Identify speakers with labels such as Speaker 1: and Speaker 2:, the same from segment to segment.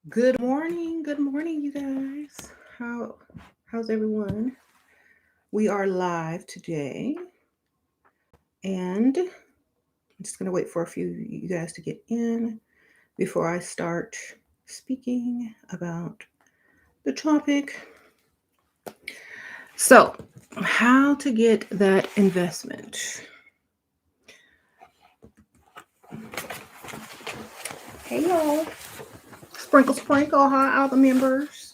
Speaker 1: Good morning, you guys. How's everyone? We are live today, and I'm just gonna wait for a few of you guys to get in before I start speaking about the topic. So, how to get that investment? Hey y'all, sprinkle, sprinkle, hi all the members.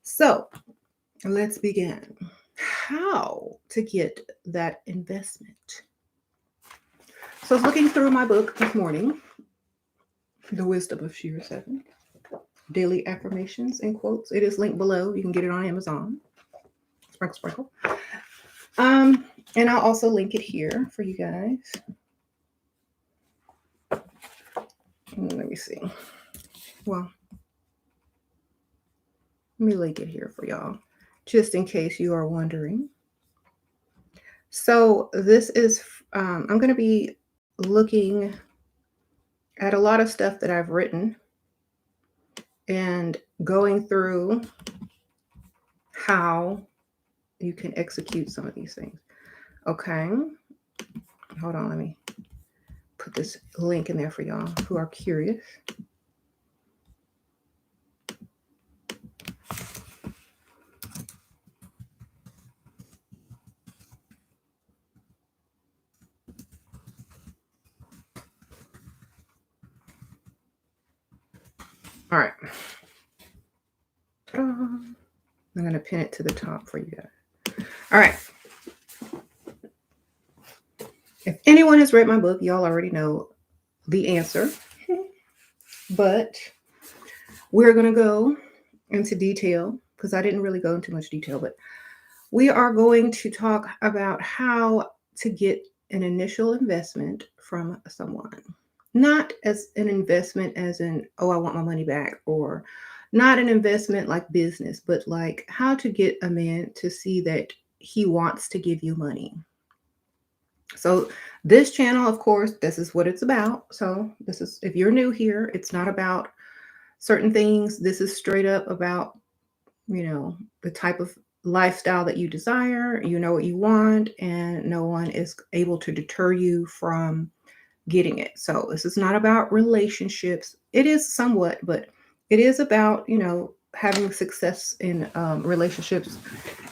Speaker 1: So, let's begin. How to get that investment? So I was looking through my book this morning, The Wisdom of SheRaSeven, Daily Affirmations and Quotes. It is linked below. You can get it on Amazon. Sprinkle, sprinkle. Um, and I'll also link it here for you guys. Let me see. Well, let me link it here for y'all, just in case you are wondering. So this is, I'm going to be looking at a lot of stuff that I've written and going through how you can execute some of these things. Okay. Hold on. Let me put this link in there for y'all who are curious. All right. I'm going to pin it to the top for you guys. All right. If anyone has read my book, y'all already know the answer. But we're going to go into detail because I didn't really go into much detail, but we are going to talk about how to get an initial investment from someone. Not as an investment as in, oh, I want my money back, or not an investment like business, but like how to get a man to see that he wants to give you money. So this channel, of course, this is what it's about. So this is, if you're new here, it's not about certain things. This is straight up about, the type of lifestyle that you desire. You know what you want, and no one is able to deter you from getting it. So this is not about relationships. It is somewhat, but it is about, having success in relationships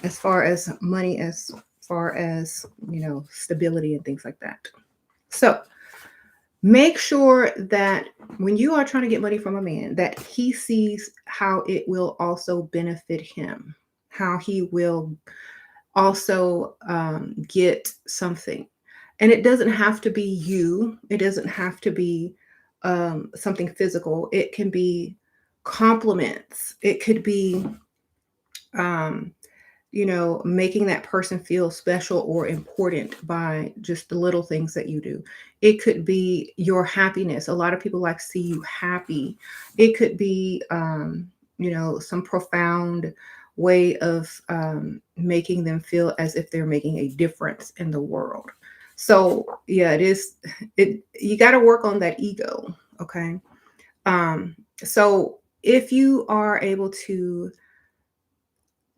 Speaker 1: as far as money, as far as, stability and things like that. So make sure that when you are trying to get money from a man, that he sees how it will also benefit him, how he will also get something. And it doesn't have to be you. It doesn't have to be something physical. It can be compliments. It could be, um, making that person feel special or important by just the little things that you do. It could be your happiness. A lot of people like to see you happy. It could be, some profound way of making them feel as if they're making a difference in the world. So yeah, it is. It you got to work on that ego. Okay. So if you are able to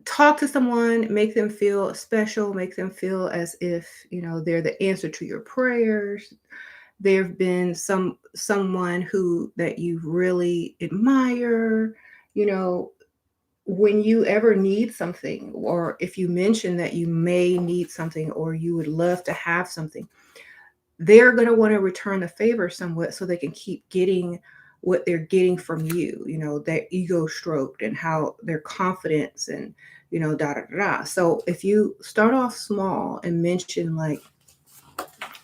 Speaker 1: talk to someone, make them feel special, make them feel as if, they're the answer to your prayers. There've been someone who that you really admire, you know, when you ever need something, or if you mention that you may need something or you would love to have something, they're going to want to return the favor somewhat so they can keep getting what they're getting from you, that ego stroked and how their confidence and, da da da. So if you start off small and mention like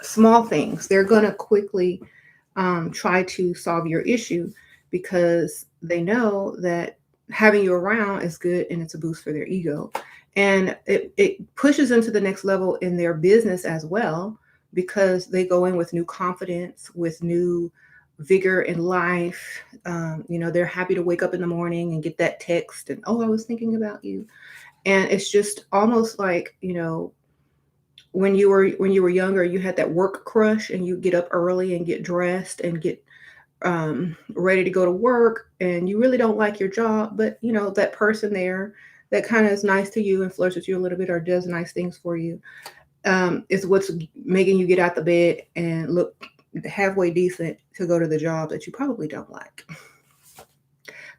Speaker 1: small things, they're going to quickly try to solve your issue because they know that having you around is good and it's a boost for their ego. And it pushes into the next level in their business as well because they go in with new confidence, with new vigor in life. They're happy to wake up in the morning and get that text and, oh, I was thinking about you. And it's just almost like, when you were younger, you had that work crush and you get up early and get dressed and get ready to go to work and you really don't like your job, but you know, that person there that kind of is nice to you and flirts with you a little bit or does nice things for you, is what's making you get out the bed and look halfway decent to go to the job that you probably don't like.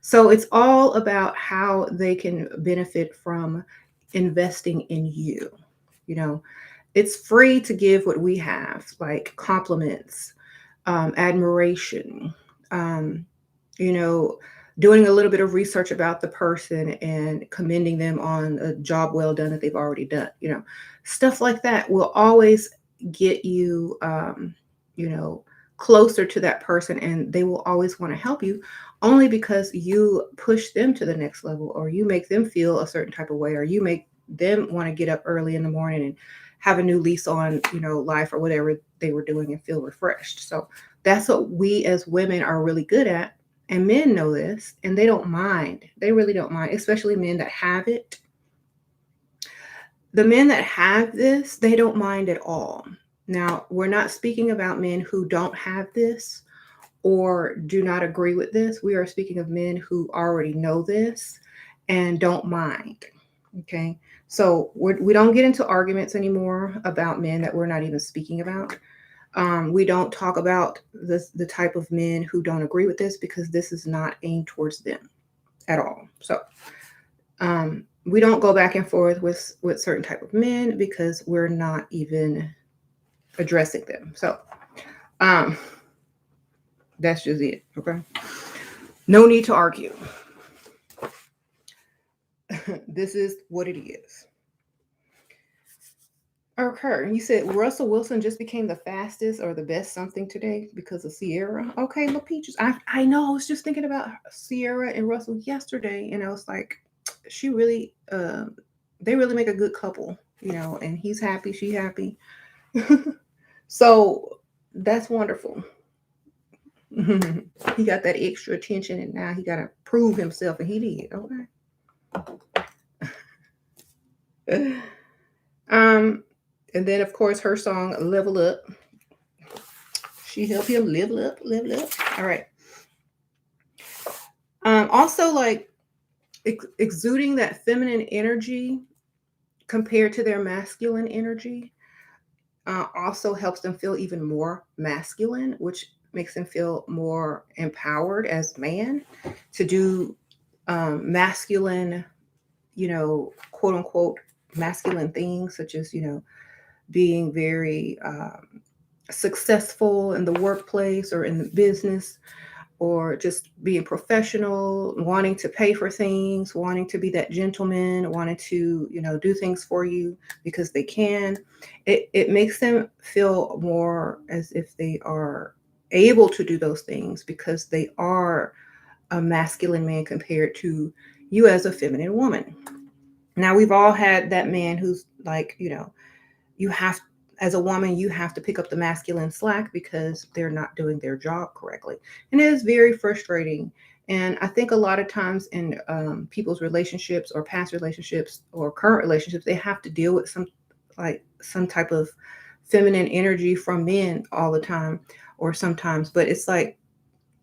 Speaker 1: So it's all about how they can benefit from investing in you. You know, it's free to give what we have, like compliments, admiration, um, you know, doing a little bit of research about the person and commending them on a job well done that they've already done. You know, stuff like that will always get you, you know, closer to that person, and they will always want to help you only because you push them to the next level, or you make them feel a certain type of way, or you make them want to get up early in the morning and have a new lease on, you know, life or whatever they were doing and feel refreshed. So that's what we as women are really good at. And men know this and they don't mind. They really don't mind, especially men that have it. The men that have this, they don't mind at all. Now, we're not speaking about men who don't have this or do not agree with this. We are speaking of men who already know this and don't mind. Okay. So we don't get into arguments anymore about men that we're not even speaking about. We don't talk about the type of men who don't agree with this because this is not aimed towards them at all. So we don't go back and forth with certain type of men because we're not even addressing them. So um, that's just it. Okay. No need to argue. This is what it is. Okay, you said Russell Wilson just became the fastest or the best something today because of Sierra. Okay, well, Peaches, I know. I was just thinking about Sierra and Russell yesterday, and I was like, she really, they really make a good couple, you know. And he's happy, she happy, so that's wonderful. He got that extra attention, and now he got to prove himself, and he did. Okay. Um, and then of course her song "Level Up." She helped him level up, level up. All right. Also, like exuding that feminine energy compared to their masculine energy also helps them feel even more masculine, which makes them feel more empowered as man to do masculine, you know, quote unquote masculine things, such as, you know, being very successful in the workplace or in the business, or just being professional, wanting to pay for things, wanting to be that gentleman, wanting to, you know, do things for you because they can. It makes them feel more as if they are able to do those things because they are a masculine man compared to you as a feminine woman. Now, we've all had that man who's like, you know, you have, as a woman, you have to pick up the masculine slack because they're not doing their job correctly. And it is very frustrating. And I think a lot of times in people's relationships or past relationships or current relationships, they have to deal with some type of feminine energy from men all the time or sometimes. But it's like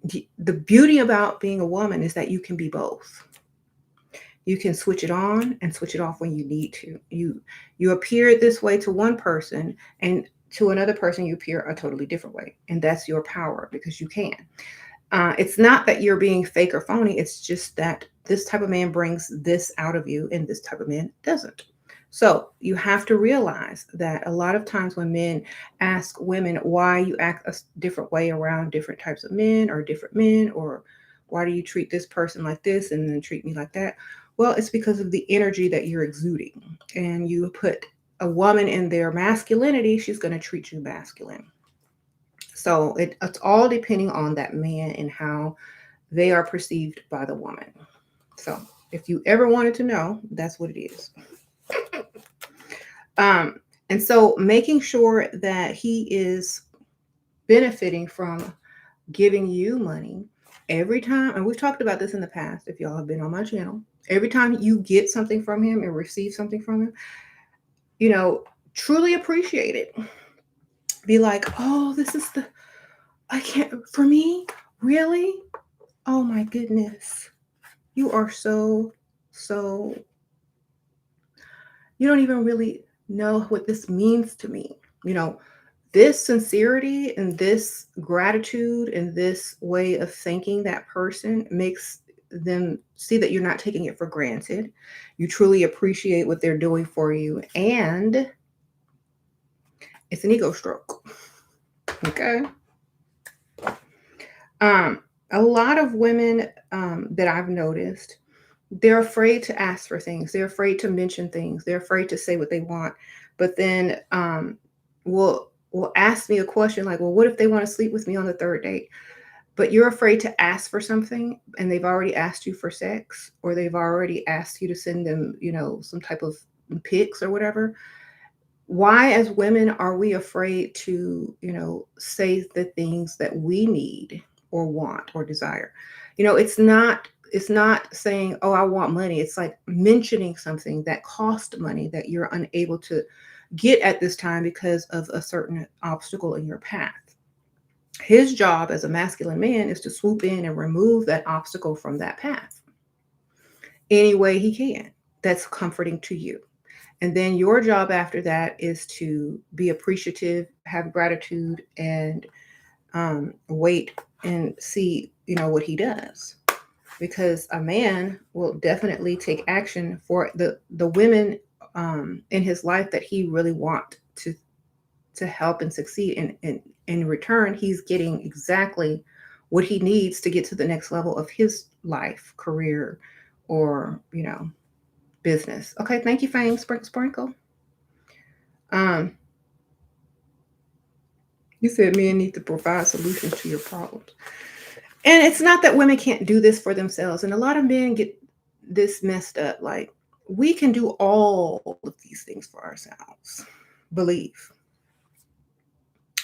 Speaker 1: the beauty about being a woman is that you can be both. You can switch it on and switch it off when you need to. You appear this way to one person, and to another person you appear a totally different way, and that's your power because you can. It's not that you're being fake or phony. It's just that this type of man brings this out of you, and this type of man doesn't. So you have to realize that a lot of times when men ask women why you act a different way around different types of men, or why do you treat this person like this and then treat me like that? Well, it's because of the energy that you're exuding. And you put a woman in their masculinity, she's going to treat you masculine. So it's all depending on that man and how they are perceived by the woman. So if you ever wanted to know, that's what it is. Um, and so making sure that he is benefiting from giving you money every time, and we've talked about this in the past if y'all have been on my channel, every time you get something from him and receive something from him, you know, truly appreciate it. Be like, oh, this is the, I can't, for me, Really? Oh my goodness. You are so, you don't even really know what this means to me. You know, this sincerity and this gratitude and this way of thanking that person makes them see that you're not taking it for granted. You truly appreciate what they're doing for you. And it's an ego stroke. Okay. Um, a lot of women that I've noticed, they're afraid to ask for things. They're afraid to mention things. They're afraid to say what they want. But then will ask me a question like, well, what if they want to sleep with me on the third date? But you're afraid to ask for something and they've already asked you for sex, or they've already asked you to send them, some type of pics or whatever. Why, as women, are we afraid to, say the things that we need or want or desire? It's not saying, oh, I want money. It's like mentioning something that cost money that you're unable to get at this time because of a certain obstacle in your path. His job as a masculine man is to swoop in and remove that obstacle from that path any way he can. That's comforting to you. And then your job after that is to be appreciative, have gratitude, and wait and see, what he does. Because a man will definitely take action for the women in his life that he really want to help and succeed. And in return, he's getting exactly what he needs to get to the next level of his life, career, or business. Okay, thank you, Fame Sprinkle Sprinkle. Um, you said men need to provide solutions to your problems. And it's not that women can't do this for themselves. And a lot of men get this messed up. Like, we can do all of these things for ourselves. Believe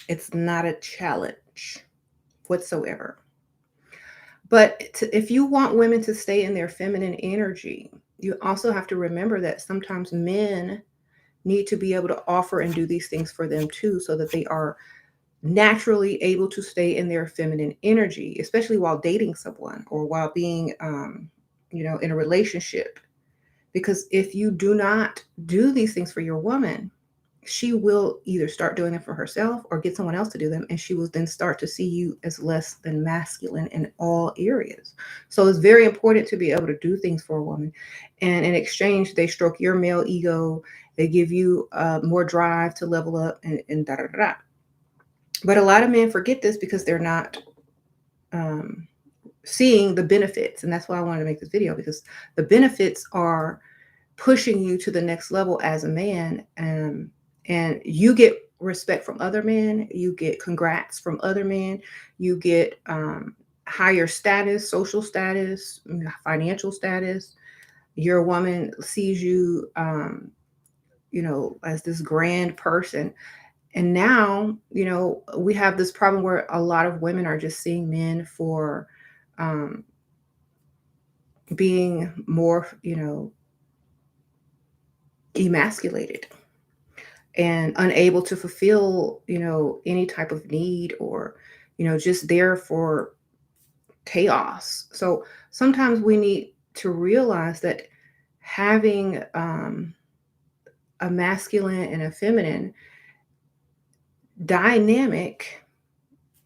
Speaker 1: it's not a challenge whatsoever. But if you want women to stay in their feminine energy, you also have to remember that sometimes men need to be able to offer and do these things for them too, so that they are naturally able to stay in their feminine energy, especially while dating someone or while being, in a relationship. Because if you do not do these things for your woman, she will either start doing them for herself or get someone else to do them. And she will then start to see you as less than masculine in all areas. So it's very important to be able to do things for a woman. And in exchange, they stroke your male ego. They give you more drive to level up and da da da da. But a lot of men forget this because they're not seeing the benefits. And that's why I wanted to make this video, because the benefits are pushing you to the next level as a man. And you get respect from other men. You get congrats from other men. You get higher status, social status, financial status. Your woman sees you, as this grand person. And now, we have this problem where a lot of women are just seeing men for um, being more, emasculated and unable to fulfill, any type of need, or, just there for chaos. So sometimes we need to realize that having a masculine and a feminine dynamic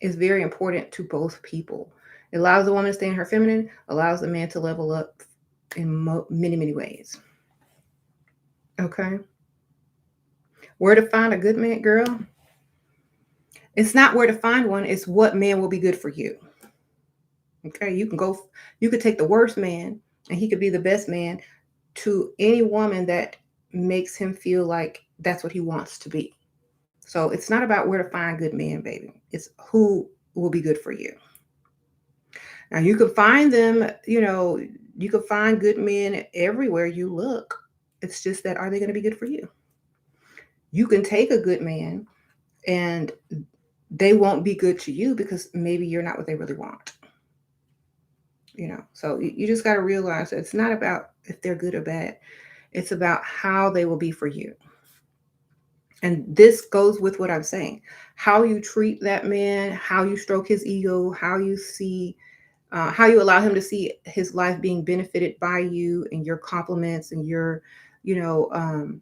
Speaker 1: is very important to both people. It allows the woman to stay in her feminine, allows the man to level up in many, many ways. Okay. Where to find a good man, girl? It's not where to find one, it's what man will be good for you. Okay. You could take the worst man and he could be the best man to any woman that makes him feel like that's what he wants to be. So it's not about where to find good men, baby. It's who will be good for you. Now you can find them, you can find good men everywhere you look. It's just that, are they going to be good for you? You can take a good man and they won't be good to you because maybe you're not what they really want. So you just got to realize that it's not about if they're good or bad. It's about how they will be for you. And this goes with what I'm saying. how you treat that man, how you stroke his ego, how you allow him to see his life being benefited by you and your compliments and your, you know,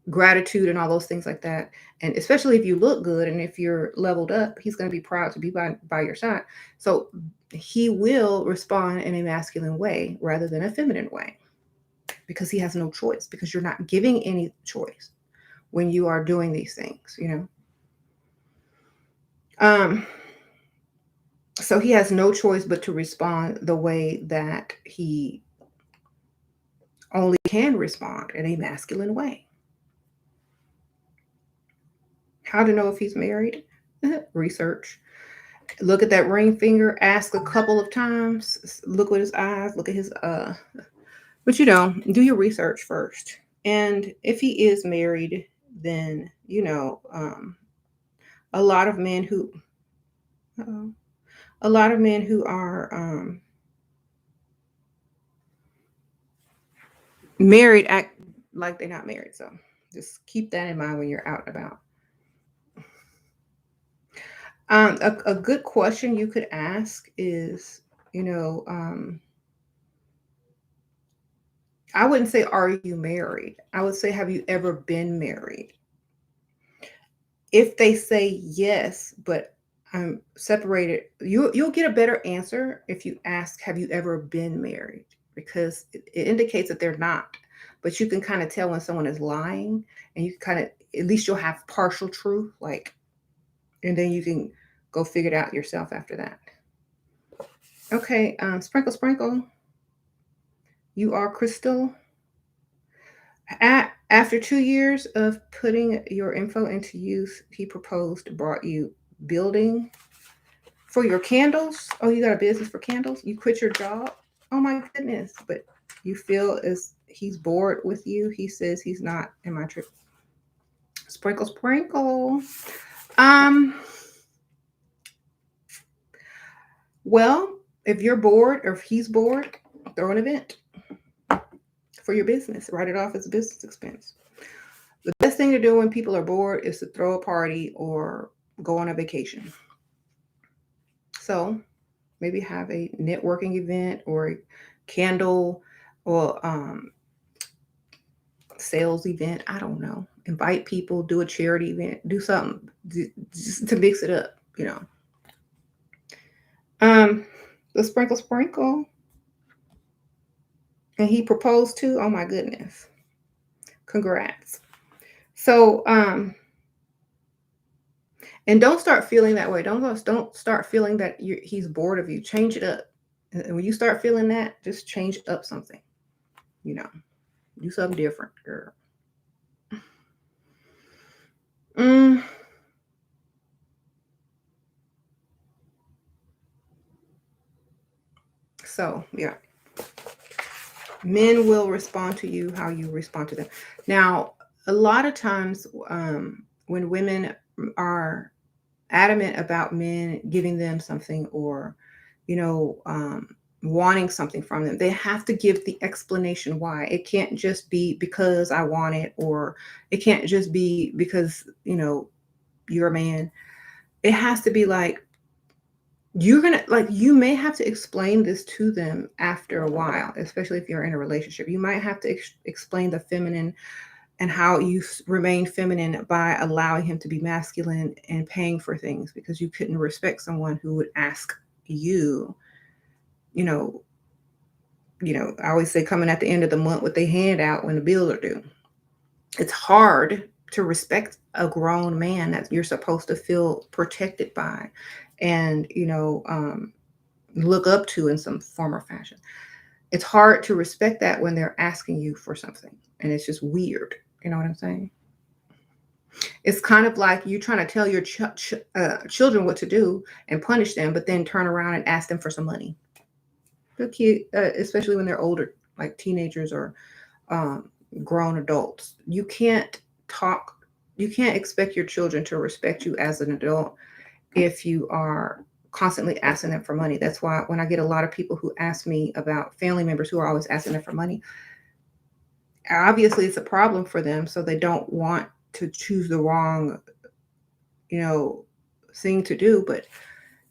Speaker 1: gratitude and all those things like that. And especially if you look good and if you're leveled up, he's going to be proud to be by your side. So he will respond in a masculine way rather than a feminine way because he has no choice, because you're not giving any choice when you are doing these things, you know. So he has no choice but to respond the way that he only can respond, in a masculine way. How to know if he's married? Research. Look at that ring finger, ask a couple of times, look at his eyes, look at his but you know, do your research first. And if he is married, then you know, a lot of men who uh a lot of men who are married act like they're not married. So just keep that in mind when you're out and about. A good question you could ask is, you know, I wouldn't say, are you married? I would say, have you ever been married? If they say yes, but I'm separated, you'll get a better answer if you ask, have you ever been married? Because it indicates that they're not. But you can kind of tell when someone is lying, and you kind of, at least you'll have partial truth, like, and then you can go figure it out yourself after that. Okay, sprinkle, sprinkle. You are Crystal. After 2 years of putting your info into use, he proposed, brought you building for your candles. Oh, you got a business for candles? You quit your job? Oh my goodness. But you feel as he's bored with you. He says he's not in my trip. Sprinkle, sprinkle. Um, well, if you're bored or if he's bored, throw an event for your business. Write it off as a business expense. The best thing to do when people are bored is to throw a party or go on a vacation. So maybe have a networking event or a candle or sales event. I don't know. Invite people, do a charity event, do something just to mix it up, you know. The sprinkle, sprinkle. And he proposed too. Oh my goodness. Congrats. So, and don't start feeling that way. Don't start feeling that he's bored of you. Change it up. And when you start feeling that, just change up something. You know, do something different, girl. Mm, so yeah, men will respond to you how you respond to them. Now, a lot of times, when women are adamant about men giving them something, or you know, wanting something from them, they have to give the explanation why. It can't just be because I want it, or it can't just be because, you know, you're a man. It has to be like, you're gonna, like, you may have to explain this to them after a while, especially if you're in a relationship. You might have to explain the feminine and how you remain feminine by allowing him to be masculine and paying for things, because you couldn't respect someone who would ask you, you know, I always say, coming at the end of the month with their hand out when the bills are due. It's hard to respect a grown man that you're supposed to feel protected by and, look up to in some form or fashion. It's hard to respect that when they're asking you for something, and it's just weird. You know what I'm saying? It's kind of like you trying to tell your children what to do and punish them, but then turn around and ask them for some money. The kid, especially when they're older, like teenagers or um, grown adults. Talk. You can't expect your children to respect you as an adult if you are constantly asking them for money. That's why when I get a lot of people who ask me about family members who are always asking them for money, obviously it's a problem for them. So they don't want to choose the wrong thing to do. But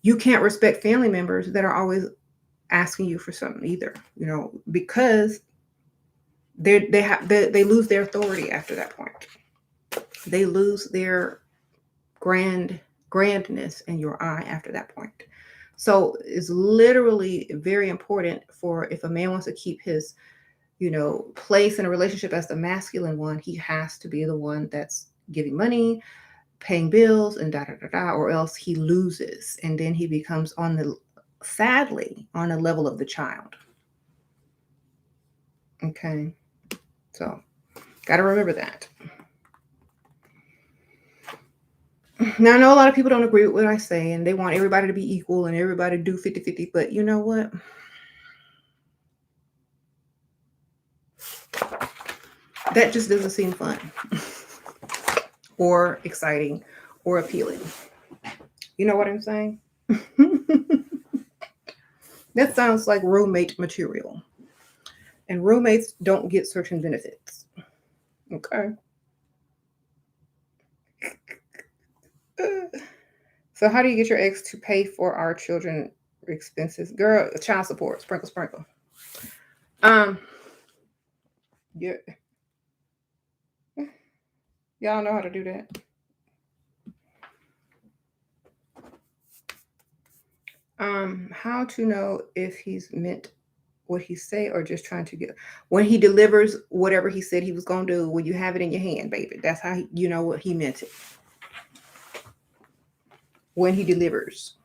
Speaker 1: you can't respect family members that are always asking you for something either, because they lose their authority after that point. They lose their grandness in your eye after that point. So it's literally very important for, if a man wants to keep his, place in a relationship as the masculine one, he has to be the one that's giving money, paying bills, and da da da da, or else he loses, and then he becomes sadly on a level of the child. Okay, so got to remember that. Now, I know a lot of people don't agree with what I say, and they want everybody to be equal and everybody to do 50-50, but you know what? That just doesn't seem fun or exciting or appealing. You know what I'm saying? That sounds like roommate material. And roommates don't get certain benefits. Okay. So how do you get your ex to pay for our children expenses? Girl, child support, sprinkle, sprinkle. Yeah. Y'all know how to do that. How to know if he's meant what he say or just trying to get, when he delivers whatever he said he was gonna do, when you have it in your hand, baby. That's how you know what he meant it. When he delivers.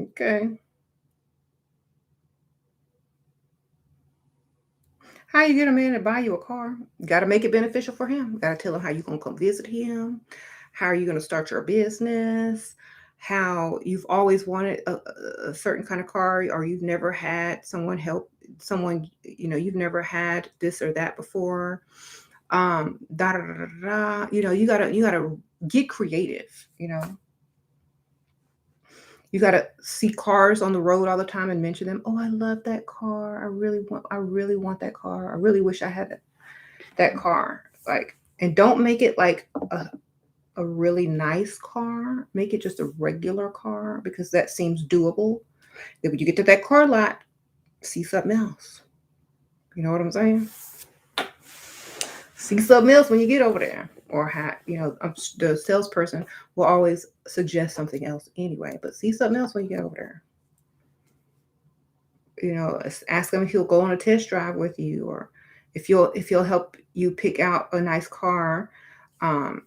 Speaker 1: Okay. How you get a man to buy you a car? You got to make it beneficial for him. Got to tell him how you're going to come visit him. How are you going to start your business? How you've always wanted a certain kind of car, or you've never had someone help someone, you've never had this or that before. Da da da da da. You gotta get creative. You got to see cars on the road all the time and mention them. Oh, I love that car. I really want that car. I really wish I had that car. Like, and don't make it like a really nice car. Make it just a regular car, because that seems doable. Then when you get to that car lot, see something else. You know what I'm saying? See something else when you get over there. Or the salesperson will always suggest something else anyway, but see something else when you get over there. Ask him if he'll go on a test drive with you, or if he'll help you pick out a nice car, because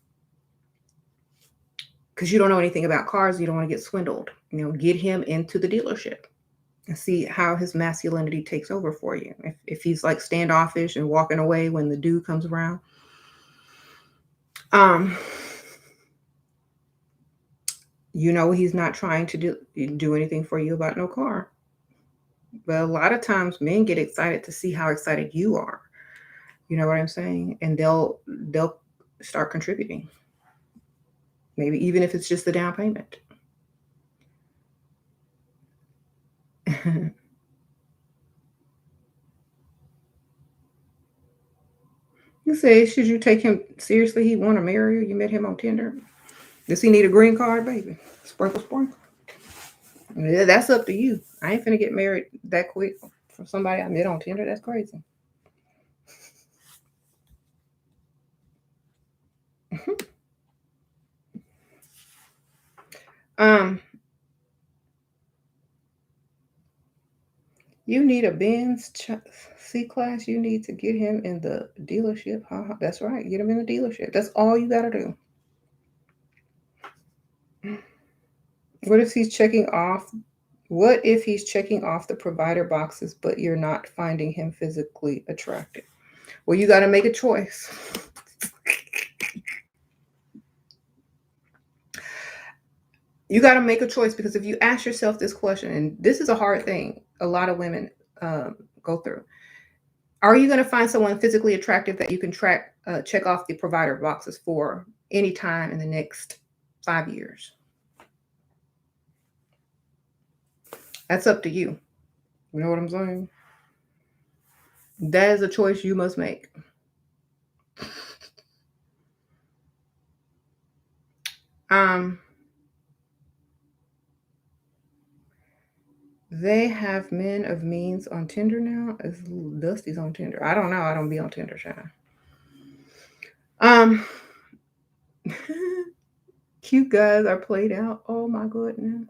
Speaker 1: you don't know anything about cars. You don't want to get swindled. Get him into the dealership and see how his masculinity takes over for you. If he's like standoffish and walking away when the dude comes around, he's not trying to do anything for you about no car. But a lot of times men get excited to see how excited you are. You know what I'm saying? And they'll start contributing. Maybe even if it's just the down payment. You say, should you take him seriously? He want to marry you. You met him on Tinder. Does he need a green card, baby? Sprinkle, sprinkle. Yeah, that's up to you. I ain't finna get married that quick from somebody I met on Tinder. That's crazy. You need a Benz C-Class. You need to get him in the dealership. That's right. Get him in the dealership. That's all you got to do. What if he's checking off the provider boxes, but you're not finding him physically attractive? Well, you got to make a choice. You got to make a choice, because if you ask yourself this question, and this is a hard thing a lot of women go through. Are you going to find someone physically attractive that you can check off the provider boxes for any time in the next 5 years? That's up to you. You know what I'm saying? That is a choice you must make. Um, they have men of means on Tinder now. It's Dusty's on Tinder. I don't know. I don't be on Tinder, child. Um, cute guys are played out. Oh my goodness.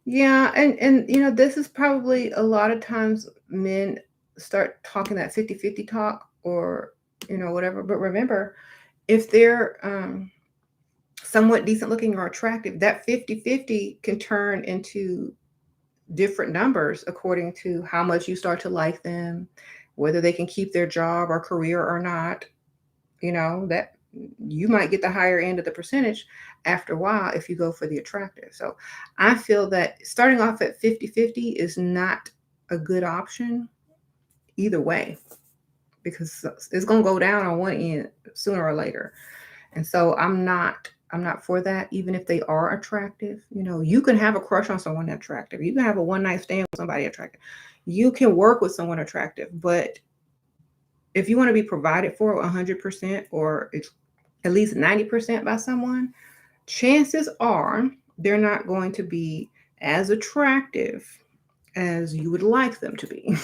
Speaker 1: Yeah, and this is probably a lot of times men start talking that 50-50 talk or whatever. But remember, if they're somewhat decent looking or attractive, that 50-50 can turn into different numbers according to how much you start to like them, whether they can keep their job or career or not. That you might get the higher end of the percentage after a while if you go for the attractive. So I feel that starting off at 50-50 is not a good option either way, because it's going to go down on one end sooner or later. And so I'm not for that. Even if they are attractive, you can have a crush on someone attractive. You can have a one night stand with somebody attractive. You can work with someone attractive, but if you want to be provided for 100% or it's at least 90% by someone, chances are they're not going to be as attractive as you would like them to be.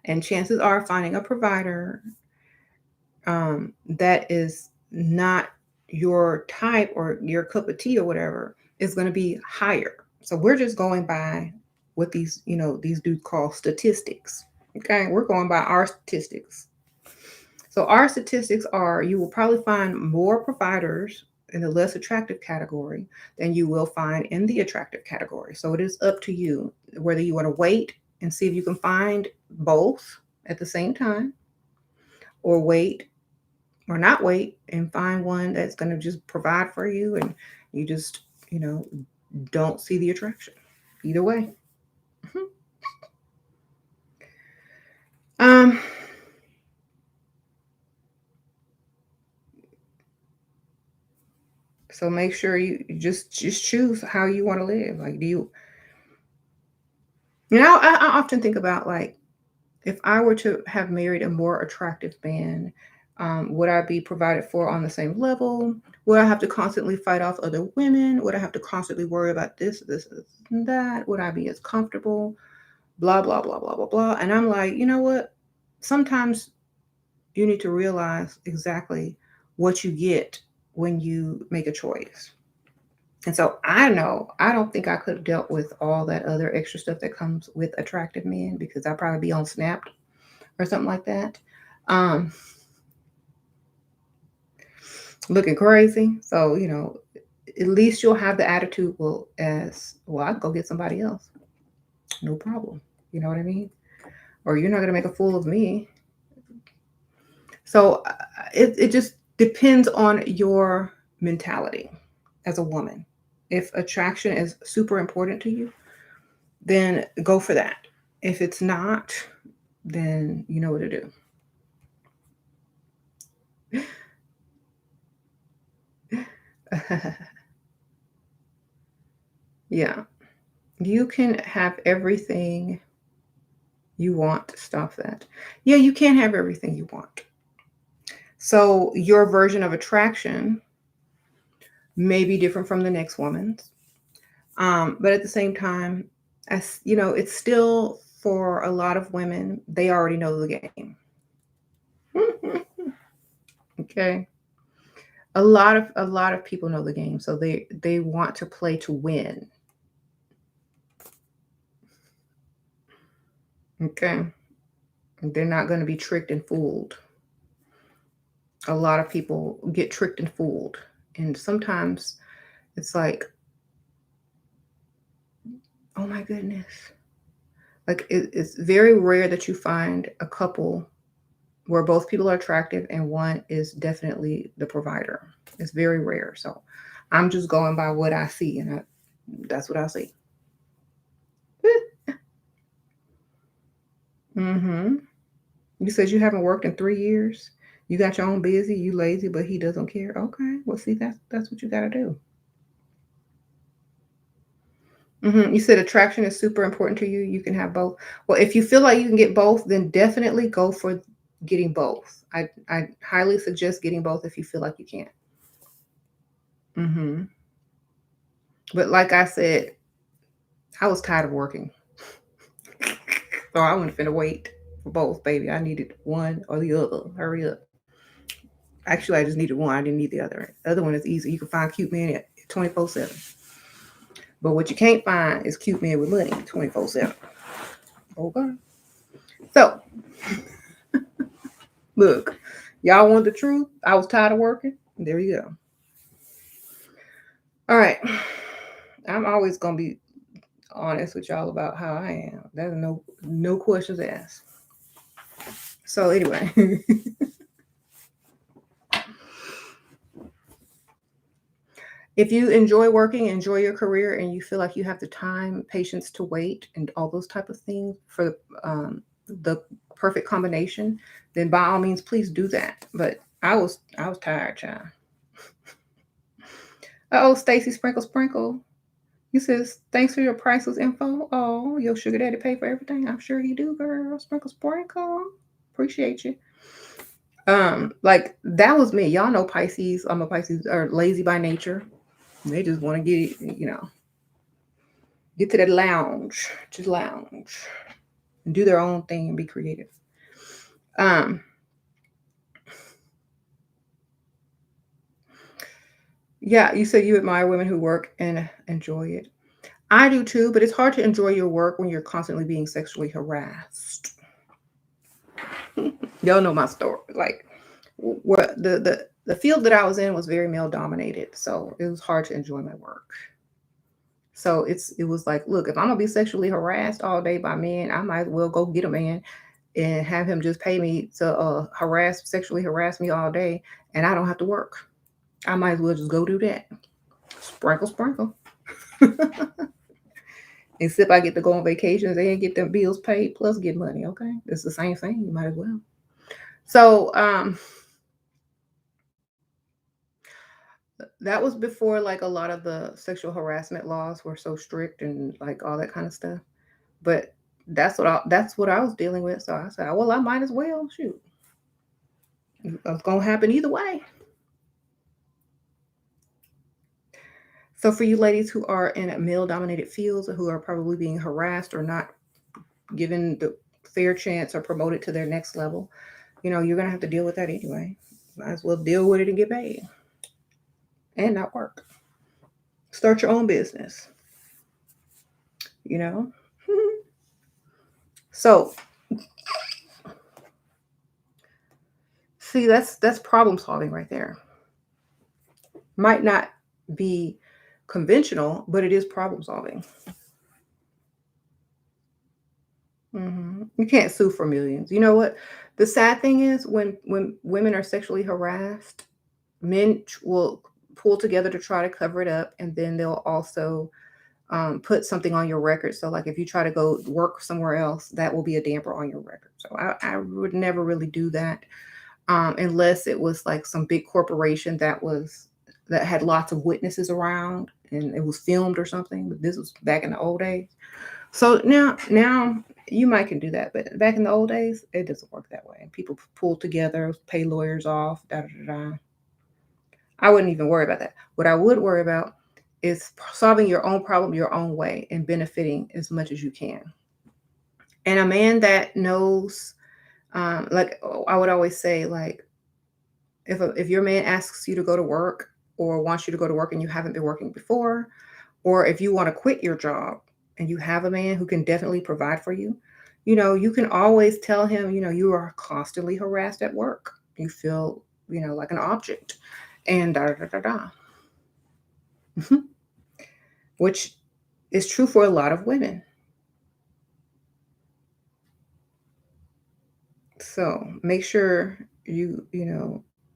Speaker 1: And chances are finding a provider that is not your type or your cup of tea or whatever is going to be higher. So we're just going by what these dudes call statistics. Okay, we're going by our statistics. So our statistics are you will probably find more providers in the less attractive category than you will find in the attractive category. So it is up to you whether you want to wait and see if you can find both at the same time, or wait or not wait and find one that's going to just provide for you and you just, don't see the attraction. Either way. um so make sure you just choose how you want to live. Like, do I often think about, like, if I were to have married a more attractive man, would I be provided for on the same level? Would I have to constantly fight off other women? Would I have to constantly worry about this, and that? Would I be as comfortable? Blah, blah, blah, blah, blah, blah. And I'm like, you know what? Sometimes you need to realize exactly what you get when you make a choice. And so I know I don't think I could have dealt with all that other extra stuff that comes with attractive men, because I'd probably be on Snapped or something like that. Um, Looking crazy. So, at least you'll have the attitude, well, as well, I can go get somebody else. No problem. You know what I mean? Or you're not going to make a fool of me. So it just depends on your mentality as a woman. If attraction is super important to you, then go for that. If it's not, then you know what to do. Yeah. You can have everything you want. Stop that. Yeah, you can have everything you want. So your version of attraction may be different from the next woman's. But at the same time, as it's still, for a lot of women, they already know the game. Okay. A lot of people know the game, so they want to play to win. Okay. They're not going to be tricked and fooled. A lot of people get tricked and fooled. And sometimes it's like, oh my goodness. Like, it's very rare that you find a couple where both people are attractive and one is definitely the provider. It's very rare. So I'm just going by what I see, and that's what I see. Mm-hmm. You said you haven't worked in 3 years. You got your own busy. You lazy, but he doesn't care. Okay. Well, see, that's what you got to do. You said attraction is super important to you. You can have both. Well, if you feel like you can get both, then definitely go for getting both. I highly suggest getting both if you feel like you can't. But like I said, I was tired of working. So I wasn't finna wait for both, baby. I needed one or the other. Hurry up. Actually, I just needed one. I didn't need the other. The other one is easy. You can find cute men at 24/7. But what you can't find is cute men with money 24/7. Okay. So, look, y'all want the truth? I was tired of working. There you go. All right. I'm always gonna be honest with y'all about how I am. There's no questions asked. So anyway, if you enjoy working, enjoy your career, and you feel like you have the time, patience to wait, and all those type of things for the perfect combination, then by all means, please do that. But I was tired, child. Oh, Stacy Sprinkle Sprinkle. You says thanks for your priceless info. Oh, your sugar daddy pay for everything. I'm sure he do, girl. Sprinkle Sprinkle. Appreciate you. Like that was me. Y'all know Pisces. I'm a Pisces are lazy by nature. They just want to get to that lounge, just lounge, and do their own thing and be creative. Um, yeah, you said you admire women who work and enjoy it. I do too, but it's hard to enjoy your work when you're constantly being sexually harassed. Y'all know my story. Like, what the field that I was in was very male dominated, so it was hard to enjoy my work. So it was like, look, if I'm gonna be sexually harassed all day by men, I might as well go get a man and have him just pay me to sexually harass me all day, and I don't have to work. I might as well just go do that. Sprinkle, sprinkle. Except I get to go on vacations and get them bills paid plus get money. Okay, it's the same thing. You might as well. So that was before like a lot of the sexual harassment laws were so strict and like all that kind of stuff. But that's what I was dealing with. So I said, well, I might as well shoot. It's gonna happen either way. So for you ladies who are in male-dominated fields who are probably being harassed or not given the fair chance or promoted to their next level, you're gonna have to deal with that anyway. Might as well deal with it and get paid and not work. Start your own business. You know. So see, that's problem solving right there. Might not be conventional, but it is problem solving. You can't sue for millions. You know what? The sad thing is when women are sexually harassed, men will pull together to try to cover it up, and then they'll also put something on your record. So, like if you try to go work somewhere else, that will be a damper on your record. So, I would never really do that unless it was like some big corporation that had lots of witnesses around and it was filmed or something. But this was back in the old days. So now you might can do that, but back in the old days, it doesn't work that way. People pull together, pay lawyers off, da da da da. I wouldn't even worry about that. What I would worry about is solving your own problem your own way and benefiting as much as you can. And a man that knows, like I would always say, like if your man asks you to go to work or wants you to go to work and you haven't been working before, or if you want to quit your job and you have a man who can definitely provide for you, you can always tell him, you are constantly harassed at work. You feel, like an object and da da da da. Mhm. Which is true for a lot of women. So make sure you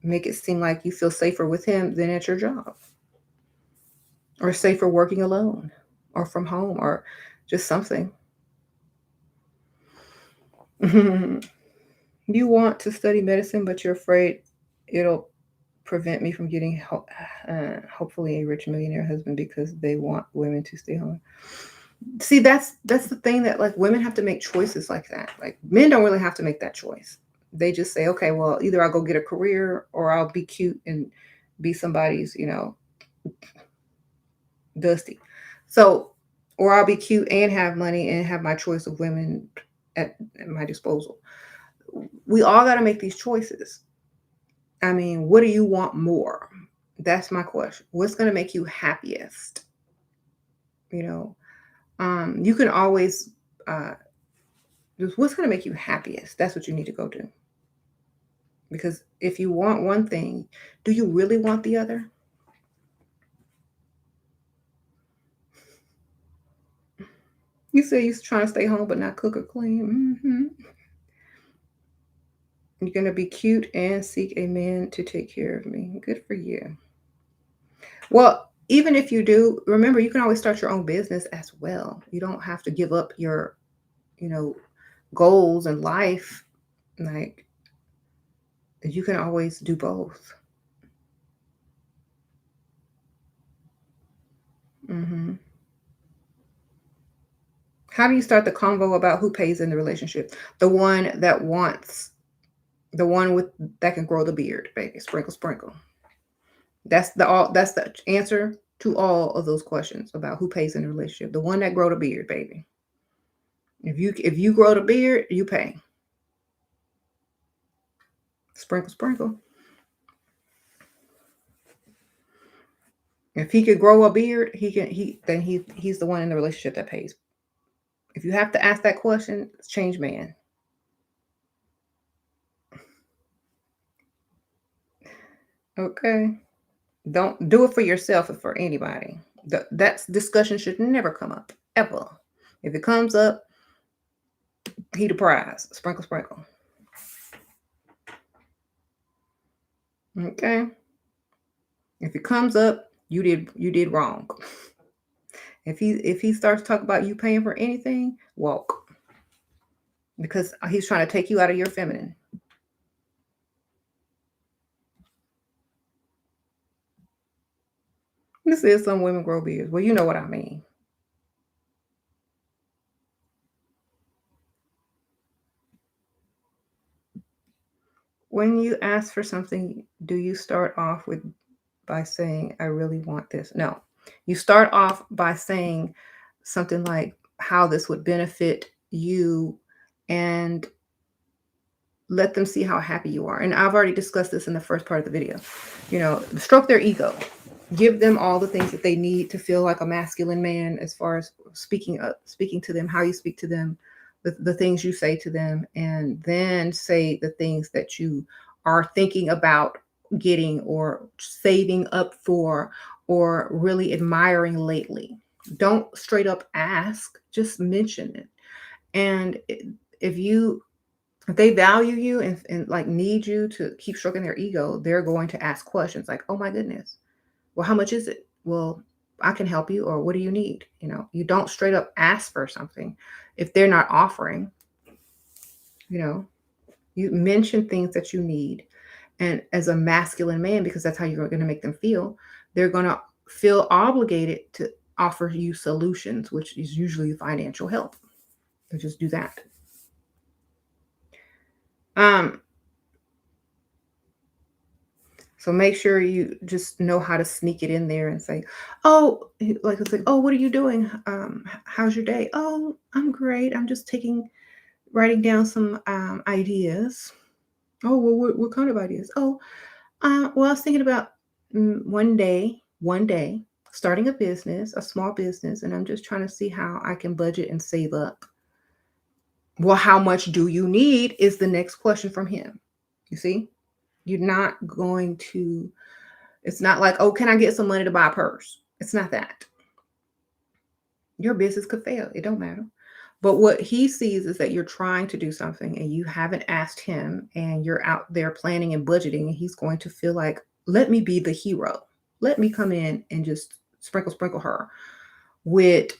Speaker 1: make it seem like you feel safer with him than at your job or safer working alone or from home or just something. You want to study medicine, but you're afraid it'll prevent me from getting hopefully a rich millionaire husband because they want women to stay home. See, that's the thing that like women have to make choices like that. Like men don't really have to make that choice. They just say, okay, well, either I'll go get a career or I'll be cute and be somebody's, dusty. So, or I'll be cute and have money and have my choice of women at my disposal. We all got to make these choices. I mean, what do you want more? That's my question. What's going to make you happiest? You know, you can always, uh, just what's going to make you happiest? That's what you need to go do. Because if you want one thing, do you really want the other? You say you're trying to stay home but not cook or clean. You're going to be cute and seek a man to take care of me. Good for you. Well, even if you do, remember you can always start your own business as well. You don't have to give up your, you know, goals in life. Like you can always do both. hmm How do you start the convo about who pays in the relationship? The one that wants, the one with that can grow the beard, baby. Sprinkle, sprinkle. That's the answer to all of those questions about who pays in the relationship. The one that grow the beard, baby. If you grow the beard, you pay. Sprinkle, sprinkle. If he could grow a beard, he's the one in the relationship that pays. If you have to ask that question, change man. Okay. Don't do it for yourself or for anybody. That discussion should never come up ever. If it comes up, he the prize. Sprinkle, sprinkle. Okay. If it comes up, you did wrong. If he starts talking about you paying for anything, walk because he's trying to take you out of your feminine. This is some women grow beards. Well, you know what I mean. When you ask for something, do you start off with by saying, I really want this? No. You start off by saying something like how this would benefit you and let them see how happy you are. And I've already discussed this in the first part of the video. Stroke their ego. Give them all the things that they need to feel like a masculine man as far as speaking to them, how you speak to them, the things you say to them, and then say the things that you are thinking about getting or saving up for or really admiring lately. Don't straight up ask, just mention it. And if they value you and like need you to keep stroking their ego, they're going to ask questions like, oh my goodness, well, how much is it? Well, I can help you, or what do you need? You don't straight up ask for something if they're not offering. you know you mention things that you need, and as a masculine man, because that's how you're going to make them feel, they're going to feel obligated to offer you solutions, which is usually financial help. So just do that. um So make sure you just know how to sneak it in there and say, "Oh, like it's like, oh, what are you doing? How's your day? Oh, I'm great. I'm just writing down some ideas. Oh, well, what kind of ideas? Oh, well, I was thinking about one day, starting a business, a small business, and I'm just trying to see how I can budget and save up. Well, how much do you need is the next question from him. You see, you're not going to. It's not like, oh, can I get some money to buy a purse? It's not that. Your business could fail. It don't matter. But what he sees is that you're trying to do something and you haven't asked him and you're out there planning and budgeting, and he's going to feel like, let me be the hero. Let me come in and just sprinkle her with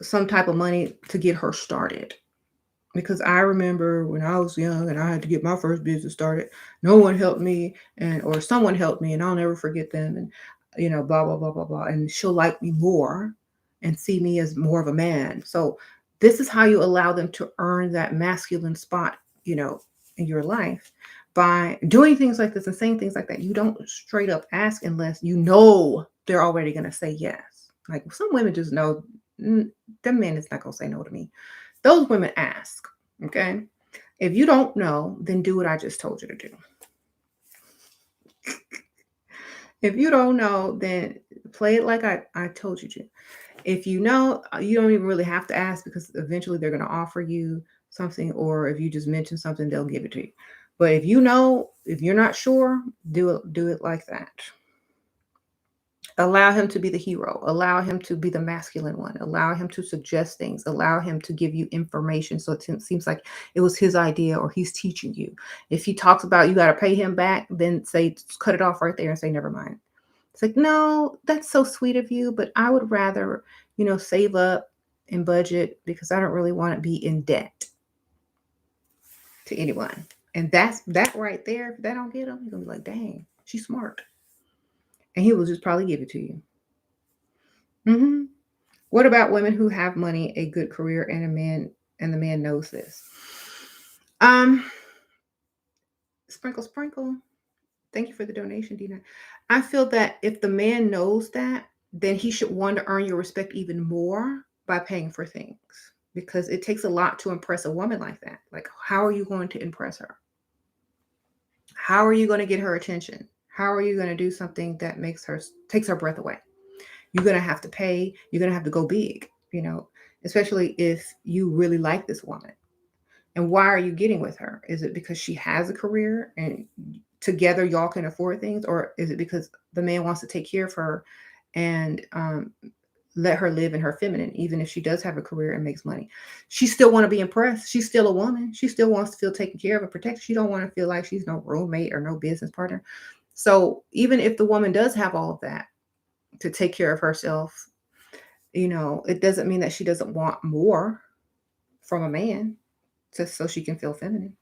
Speaker 1: some type of money to get her started. Because I remember when I was young and I had to get my first business started, no one helped me, or someone helped me, and I'll never forget them. And blah blah blah blah blah. And she'll like me more and see me as more of a man. So This is how you allow them to earn that masculine spot, in your life, by doing things like this and saying things like that. You don't straight up ask unless you know they're already going to say yes. Like some women just know, the man is not going to say no to me. Those women ask. Okay. If you don't know, then do what I just told you to do. If you don't know, then play it like I told you to. If you know, you don't even really have to ask, because eventually they're going to offer you something, or if you just mention something, they'll give it to you. But if you know, if you're not sure, do it like that. Allow him to be the hero. Allow him to be the masculine one. Allow him to suggest things. Allow him to give you information, so it seems like it was his idea or he's teaching you. If he talks about you got to pay him back, then say, cut it off right there and say, never mind. It's like, no, that's so sweet of you, but I would rather, save up and budget, because I don't really want to be in debt to anyone. And that right there. If that don't get him, you're gonna be like, dang, she's smart. And he will just probably give it to you. Hmm. What about women who have money, a good career, and the man knows this? Um, Sprinkle, sprinkle. Thank you for the donation, Dina. I feel that if the man knows that, then he should want to earn your respect even more by paying for things, because it takes a lot to impress a woman like that. Like, how are you going to impress her? How are you going to get her attention? How are you going to do something that takes her breath away? You're going to have to pay. You're going to have to go big, especially if you really like this woman. And why are you getting with her? Is it because she has a career and together y'all can afford things? Or is it because the man wants to take care of her and let her live in her feminine, even if she does have a career and makes money? She still want to be impressed. She's still a woman. She still wants to feel taken care of and protected. She don't want to feel like she's no roommate or no business partner. So even if the woman does have all of that to take care of herself, it doesn't mean that she doesn't want more from a man, just so she can feel feminine.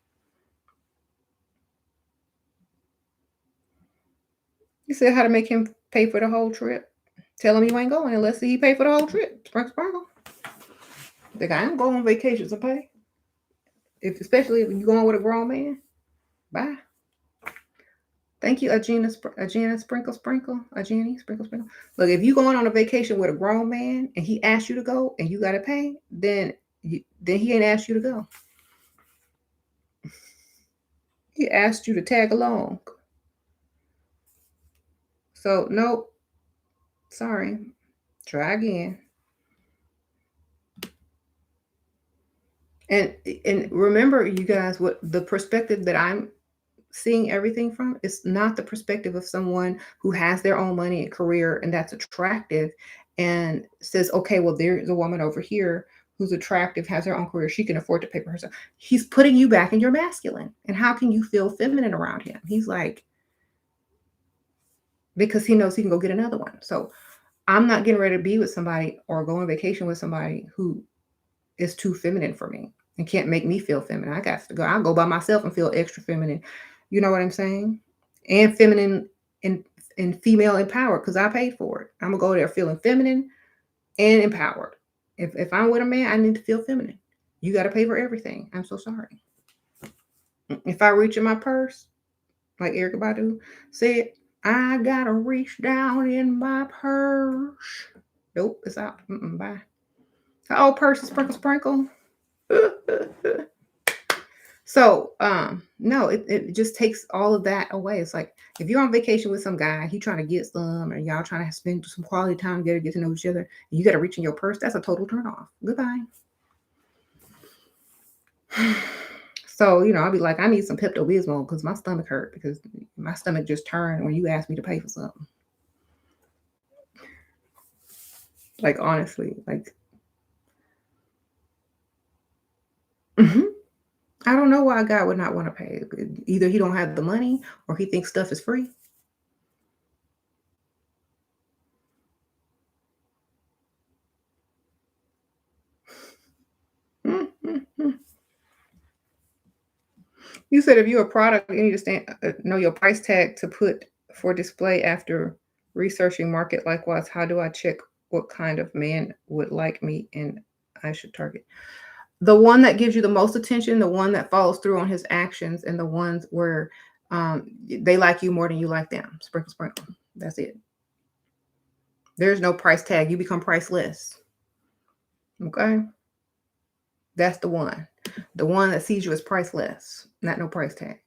Speaker 1: You said how to make him pay for the whole trip. Tell him you ain't going unless he pay for the whole trip. Sprinkle, sprinkle. The guy ain't going on vacations and pay. Especially if you're going with a grown man. Bye. Thank you, Agena, sprinkle, sprinkle. Ageni, sprinkle, sprinkle. Look, if you're going on a vacation with a grown man and he asks you to go and you got to pay, then he ain't asked you to go. He asked you to tag along. So, nope. Sorry. Try again. And remember, you guys, what the perspective that I'm seeing everything from is not the perspective of someone who has their own money and career and that's attractive and says, okay, well, there's a woman over here who's attractive, has her own career, she can afford to pay for herself. He's putting you back in your masculine. And how can you feel feminine around him? He's like, because he knows he can go get another one. So I'm not getting ready to be with somebody or go on vacation with somebody who is too feminine for me and can't make me feel feminine. I got to go. I'll go by myself and feel extra feminine. You know what I'm saying? And feminine and female empowered, because I paid for it. I'm gonna go there feeling feminine and empowered. If I'm with a man, I need to feel feminine. You got to pay for everything. I'm so sorry. If I reach in my purse, like Erica Badu said, I gotta reach down in my purse. Nope, it's out. Bye. Oh, purse, sprinkle, sprinkle. So, no, it just takes all of that away. It's like if you're on vacation with some guy, he trying to get some, or y'all trying to spend some quality time together, get to know each other, and you got to reach in your purse. That's a total turn off. Goodbye. So, I'll be like, I need some Pepto Bismol because my stomach hurt, because my stomach just turned when you asked me to pay for something. Like, honestly, like, I don't know why a guy would not want to pay. Either he don't have the money or he thinks stuff is free. You said if you're a product, you need to know your price tag to put for display after researching market. Likewise, how do I check what kind of man would like me and I should target. The one that gives you the most attention, the one that follows through on his actions, and the ones where they like you more than you like them. Sprinkle, sprinkle. That's it. There's no price tag. You become priceless. Okay? That's the one. The one that sees you as priceless, not no price tag.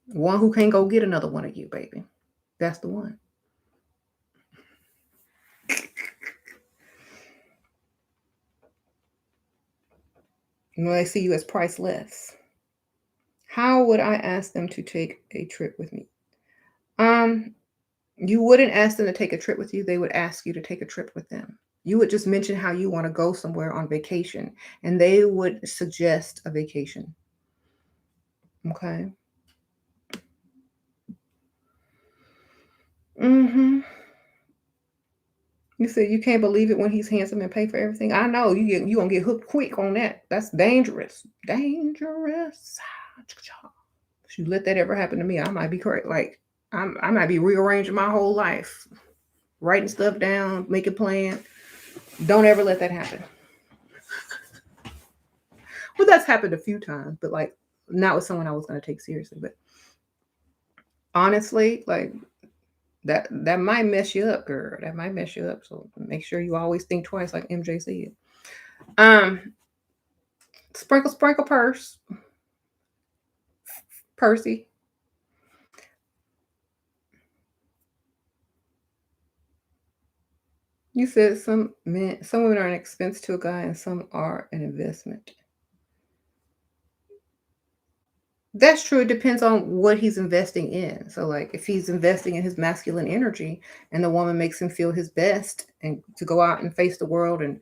Speaker 1: One who can't go get another one of you, baby. That's the one. When they see you as priceless. How would I ask them to take a trip with me? You wouldn't ask them to take a trip with you. They would ask you to take a trip with them. You would just mention how you want to go somewhere on vacation, and they would suggest a vacation. Okay. Mm-hmm. You said you can't believe it when he's handsome and pay for everything. I know you gonna get hooked quick on that. That's dangerous. Dangerous. If you let that ever happen to me, I might be correct. Like I might be rearranging my whole life, writing stuff down, making plans. Don't ever let that happen. Well, that's happened a few times, but like not with someone I was going to take seriously. But honestly, like that might mess you up, girl. That might mess you up. So make sure you always think twice, like MJ said. Um, sprinkle, sprinkle, Percy. You said some women are an expense to a guy, and some are an investment. That's true. It depends on what he's investing in. So, like, if he's investing in his masculine energy, and the woman makes him feel his best, and to go out and face the world, and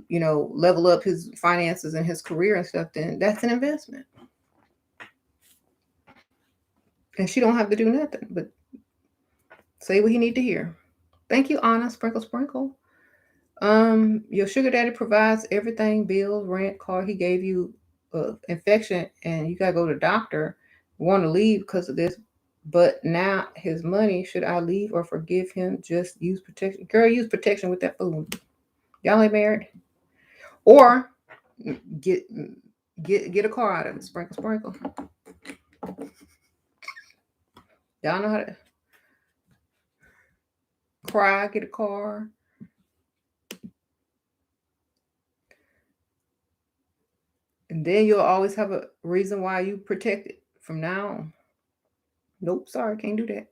Speaker 1: level up his finances and his career and stuff, then that's an investment. And she don't have to do nothing but say what he need to hear. Thank you, Anna. Sprinkle, sprinkle. Your sugar daddy provides everything: bills, rent, car. He gave you infection, and you gotta go to the doctor. Want to leave because of this, but now his money. Should I leave or forgive him? Just use protection, girl. Use protection with that fool. Y'all ain't married, or get get a car out of it. Sprinkle, sprinkle. Y'all know how to cry. Get a car. And then you'll always have a reason why you protect it from now on. Nope, sorry, can't do that.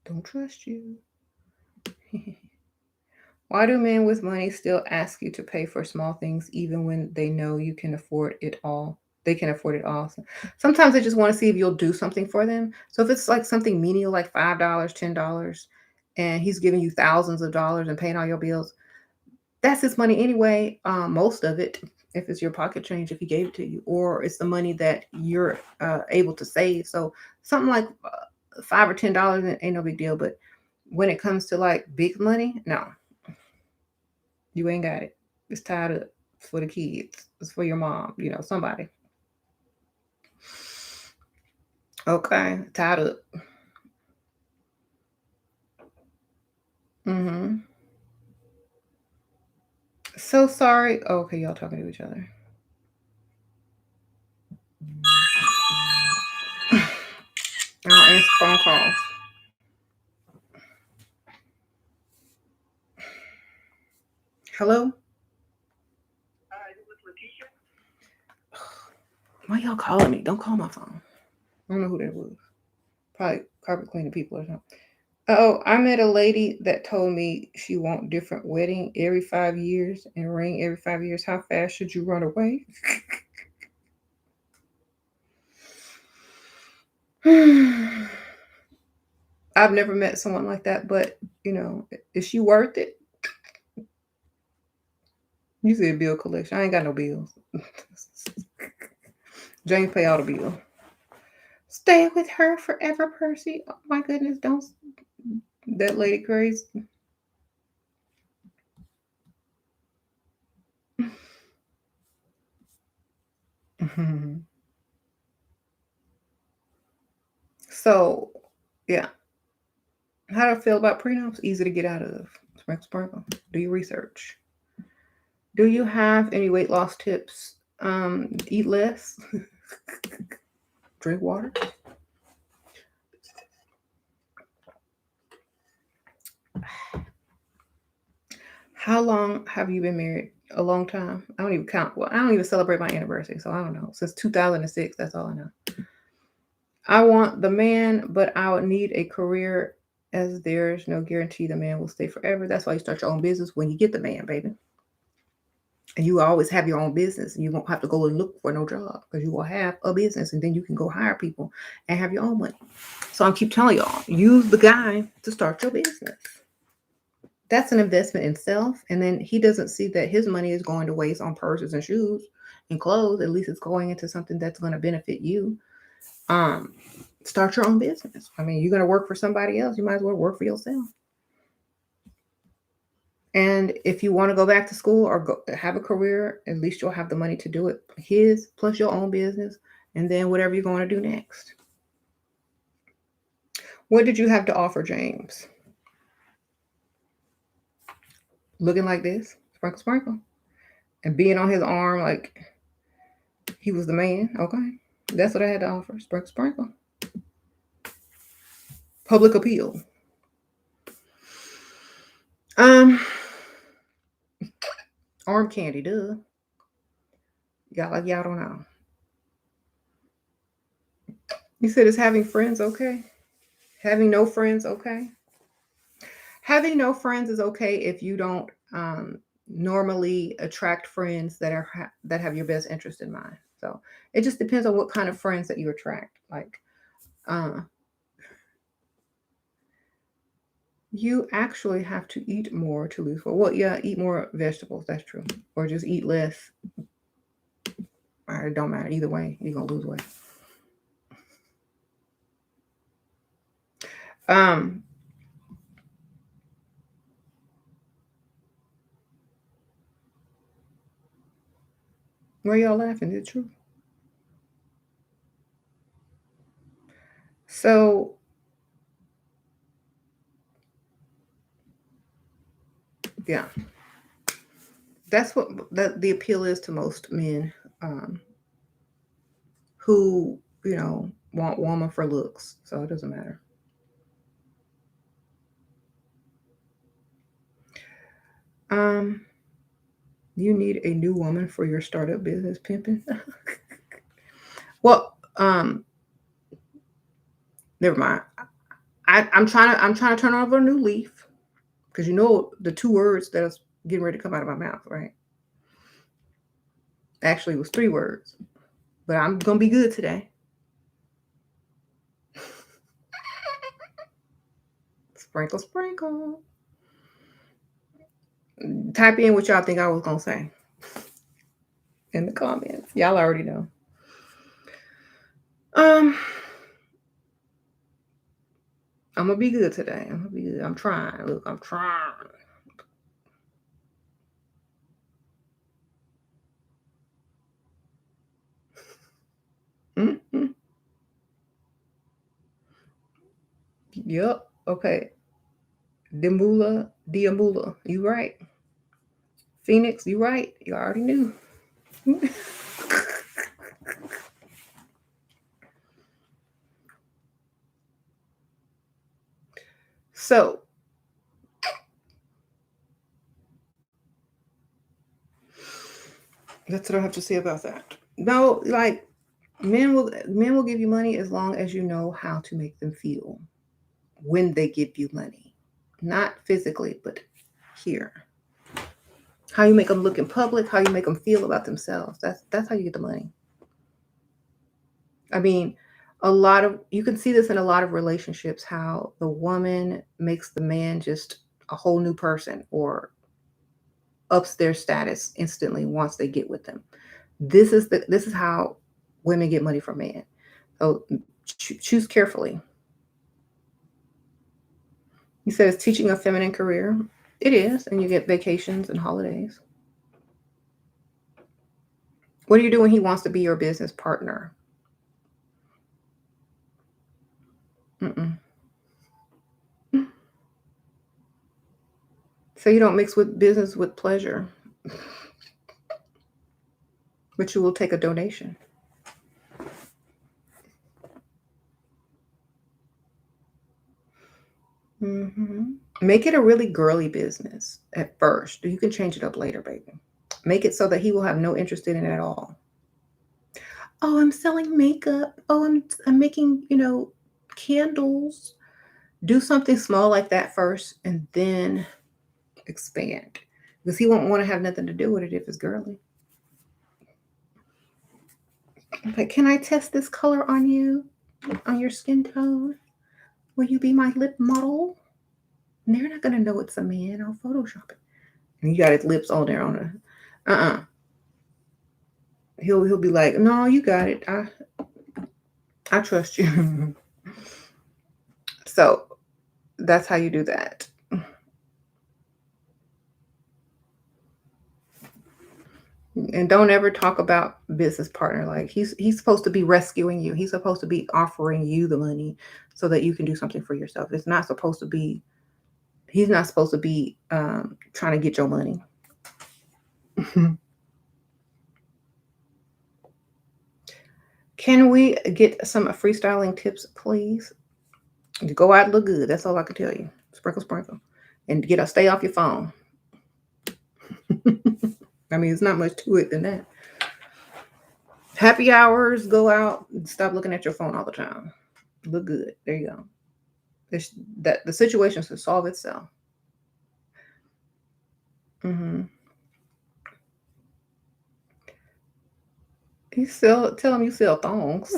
Speaker 1: Don't trust you. Why do men with money still ask you to pay for small things even when they know you can afford it all? They can afford it all. Sometimes they just want to see if you'll do something for them. So if it's like something menial, like $5, $10, and he's giving you thousands of dollars and paying all your bills, that's his money anyway. Most of it, if it's your pocket change, if he gave it to you, or it's the money that you're able to save. So something like $5 or $10 ain't no big deal. But when it comes to like big money, no, you ain't got it. It's tied up. It's for the kids. It's for your mom. Somebody. Okay, tied up. Mm-hmm. So sorry. Okay, y'all talking to each other. I'll answer phone calls. Hello? Why y'all calling me? Don't call my phone. I don't know who that was. Probably carpet cleaning people or something. Oh, I met a lady that told me she want different wedding every 5 years and ring every 5 years. How fast should you run away? I've never met someone like that, but is she worth it? You said bill collection. I ain't got no bills. James pay all the bill. Stay with her forever, Percy. Oh my goodness, don't that lady crazy. So, yeah. How do I feel about prenups? Easy to get out of. Sprinkle, sprinkle. Do your research. Do you have any weight loss tips? Eat less. Drink water. How long have you been married? A long time. I don't even count. Well, I don't even celebrate my anniversary, so I don't know. Since 2006, that's all I know. I want the man, but I would need a career as there's no guarantee the man will stay forever. That's why you start your own business when you get the man, baby. And you always have your own business and you won't have to go and look for no job because you will have a business and then you can go hire people and have your own money. So I keep telling y'all, use the guy to start your business. That's an investment in self. And then he doesn't see that his money is going to waste on purses and shoes and clothes. At least it's going into something that's going to benefit you. Um, Start your own business. I mean, you're going to work for somebody else. You might as well work for yourself. And if you want to go back to school or go, have a career, at least you'll have the money to do it. His plus your own business, and then whatever you're going to do next. What did you have to offer, James? Looking like this, sprinkle, sprinkle, and being on his arm like he was the man. Okay, that's what I had to offer. Sprinkle, sprinkle. Public appeal. Um, Arm candy, duh. Y'all don't know. You said, is having friends okay? Having no friends okay? Having no friends is okay if you don't normally attract friends that have your best interest in mind. So it just depends on what kind of friends that you attract. Like, uh, you actually have to eat more to lose weight. Well, yeah, eat more vegetables. That's true. Or just eat less. It don't matter either way. You're gonna lose weight. Um, why y'all laughing? Is it true? So yeah, that's what the appeal is to most men um, who want woman for looks. So it doesn't matter. Um, you need a new woman for your startup business pimping. Well, never mind. I'm trying to turn over a new leaf because you know the two words that's getting ready to come out of my mouth, right? Actually, it was three words, but I'm gonna be good today. Sprinkle, sprinkle. Type in what y'all think I was gonna say in the comments. Y'all already know. Um, I'm gonna be good today. I'm gonna be good. I'm trying. Look, I'm trying. Mm-hmm. Yep. Okay. Demula, Diamula. You right. Phoenix, you right. You already knew. So that's what I have to say about that. No, like men will give you money as long as you know how to make them feel when they give you money. Not physically, but here. How you make them look in public, how you make them feel about themselves. That's how you get the money. I mean, a lot of you can see this in a lot of relationships how the woman makes the man just a whole new person or ups their status instantly once they get with them. This is how women get money from men. So choose carefully. He says teaching a feminine career. It is, and you get vacations and holidays. What do you do when he wants to be your business partner? Mm-mm. So you don't mix with business with pleasure, but you will take a donation. Make it a really girly business at first. You can change it up later, baby. Make it so that he will have no interest in it at all. Oh, I'm selling makeup. Oh, I'm making, candles. Do something small like that first and then expand. Because he won't want to have nothing to do with it if it's girly. But can I test this color on you? On your skin tone? Will you be my lip model? And they're not gonna know it's a man. I'll Photoshop it. And you got his lips on there on a He'll be like, no, you got it. I trust you. So that's how you do that. And don't ever talk about business partner like he's supposed to be rescuing you. He's supposed to be offering you the money so that you can do something for yourself. It's not supposed to be. He's not supposed to be trying to get your money. Can we get some freestyling tips, please? You go out and look good. That's all I can tell you. Sprinkle, sprinkle, and stay off your phone. I mean, it's not much to it than that. Happy hours, go out, stop looking at your phone all the time. Look good. There you go. That the situation should solve itself. Tell him you sell thongs.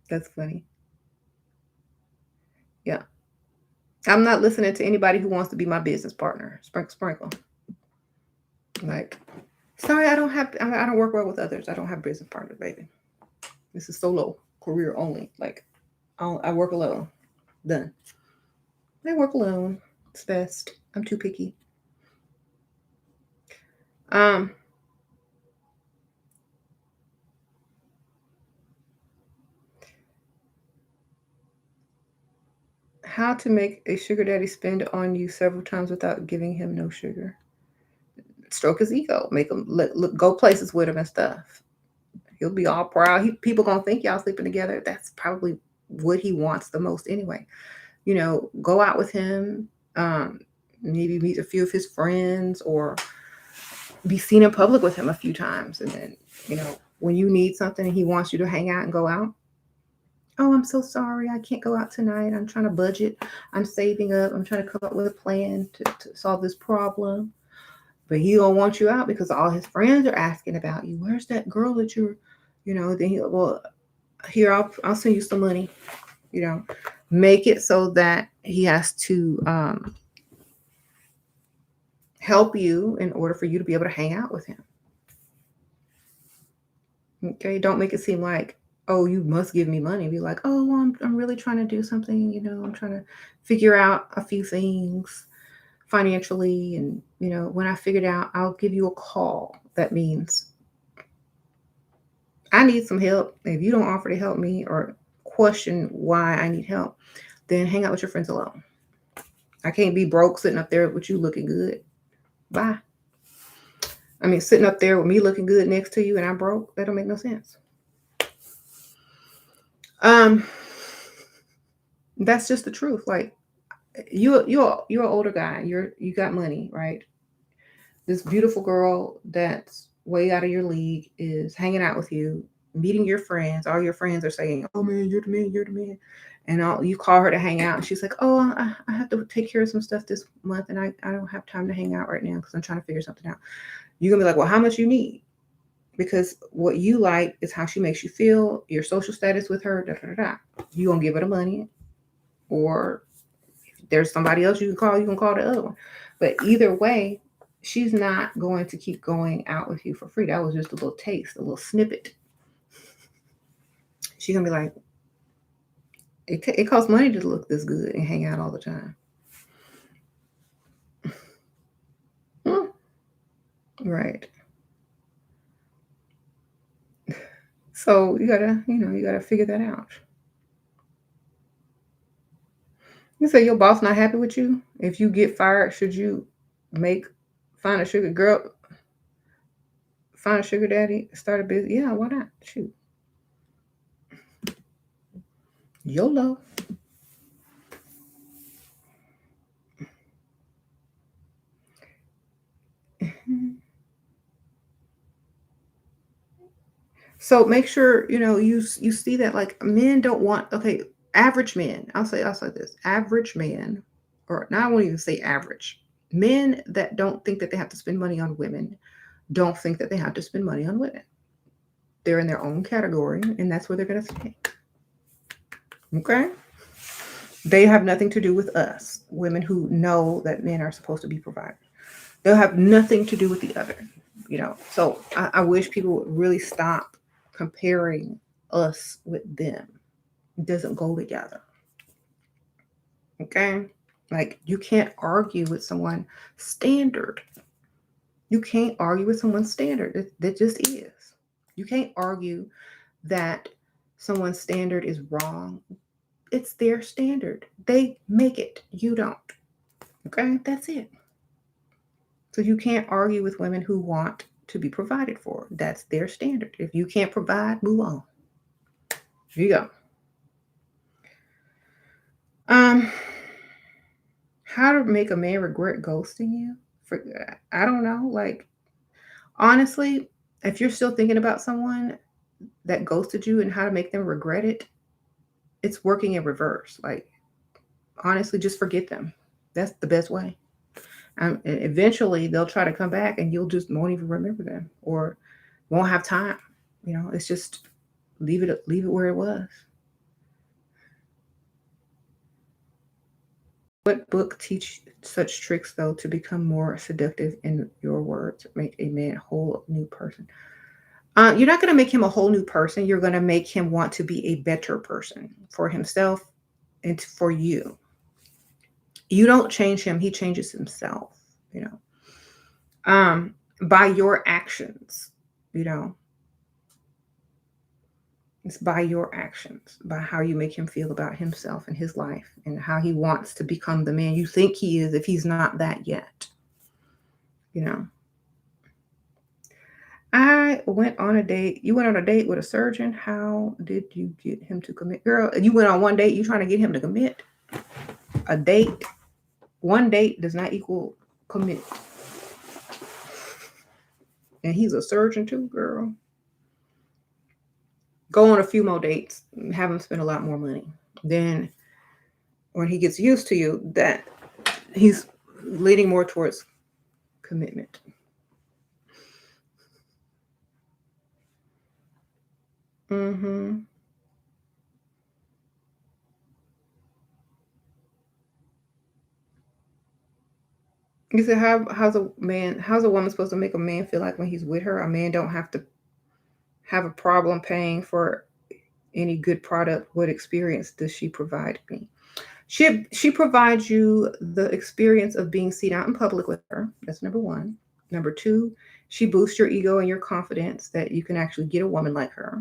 Speaker 1: That's funny. Yeah. I'm not listening to anybody who wants to be my business partner. Sprinkle, sprinkle. Like, sorry, I don't work well with others. I don't have business partners, baby. This is solo career only. Like, I work alone. Done. I work alone. It's best. I'm too picky. How to make a sugar daddy spend on you several times without giving him no sugar. Stroke his ego. Make him go places with him and stuff. He'll be all proud. People gonna think y'all sleeping together. That's probably what he wants the most anyway. Go out with him. Maybe meet a few of his friends or be seen in public with him a few times. And then, when you need something and he wants you to hang out and go out, oh, I'm so sorry. I can't go out tonight. I'm trying to budget. I'm saving up. I'm trying to come up with a plan to solve this problem. But he don't want you out because all his friends are asking about you. Where's that girl that then well, here, I'll send you some money. Make it so that he has to help you in order for you to be able to hang out with him. Okay, don't make it seem like, oh, you must give me money. Be like, oh, well, I'm really trying to do something. I'm trying to figure out a few things financially, and when I figured out, I'll give you a call. That means I need some help. If you don't offer to help me or question why I need help, then hang out with your friends alone. I can't be broke sitting up there with you looking good. Bye. I mean, sitting up there with me looking good next to you and I'm broke, that don't make no sense. That's just the truth. Like, you're an older guy. You got money, right? This beautiful girl that's way out of your league is hanging out with you, meeting your friends. All your friends are saying, "Oh man, you're the man, you're the man." And you call her to hang out, and she's like, "Oh, I have to take care of some stuff this month, and I don't have time to hang out right now because I'm trying to figure something out." You're gonna be like, "Well, how much you need?" Because what you like is how she makes you feel, your social status with her. Da, da, da, da. You gonna give her the money, or if there's somebody else you can call the other one. But either way, she's not going to keep going out with you for free. That was just a little taste, a little snippet. She's gonna be like, it costs money to look this good and hang out all the time. Right. So you gotta figure that out. You say your boss not happy with you? If you get fired, should you make find a sugar girl, find a sugar daddy, start a business? Yeah, why not? Shoot, YOLO. So make sure you see that like men don't want okay average men. I'll say this average man, or now I won't even say average men that don't think that they have to spend money on women don't think that they have to spend money on women. They're in their own category, and that's where they're going to stay. Okay, they have nothing to do with us women who know that men are supposed to be providers. They'll have nothing to do with the other. So I wish people would really stop comparing us with them. It doesn't go together. Okay, like you can't argue with someone standard. You can't argue with someone's standard. That just is. You can't argue that someone's standard is wrong. It's their standard. They make it. You don't. Okay, that's it. So you can't argue with women who want to be provided for. That's their standard. If you can't provide, move on. Here you go. Um, how to make a man regret ghosting you? For I don't know. Like honestly, if you're still thinking about someone that ghosted you and how to make them regret it, it's working in reverse. Like honestly, just forget them. That's the best way. And eventually, they'll try to come back, and you'll just won't even remember them, or won't have time. It's just leave it where it was. What book teach such tricks though to become more seductive in your words? Make a man a whole new person. You're not going to make him a whole new person. You're going to make him want to be a better person for himself and for you. You don't change him; he changes himself. You know, by your actions. You know, it's by your actions, by how you make him feel about himself and his life, and how he wants to become the man you think he is if he's not that yet. You know, I went on a date. You went on a date with a surgeon. How did you get him to commit? Girl, you went on one date. You trying to get him to commit? A date, one date does not equal commit. And he's a surgeon too, girl. Go on a few more dates. Have him spend a lot more money. Then when he gets used to you, that he's leaning more towards commitment. Mm-hmm. You said how's a woman supposed to make a man feel like when he's with her? A man don't have to have a problem paying for any good product. What experience does she provide me? She provides you the experience of being seen out in public with her. That's number one. Number two, she boosts your ego and your confidence that you can actually get a woman like her.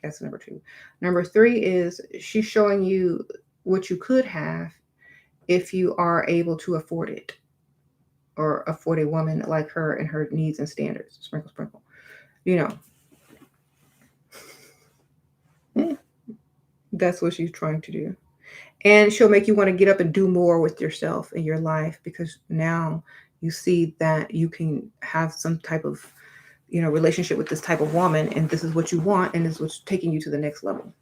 Speaker 1: That's number two. Number three is she's showing you what you could have if you are able to afford it, or afford a woman like her and her needs and standards. Sprinkle, sprinkle. You know, mm, that's what she's trying to do. And she'll make you want to get up and do more with yourself in your life, because now you see that you can have some type of relationship with this type of woman, and this is what you want, and this is what's taking you to the next level,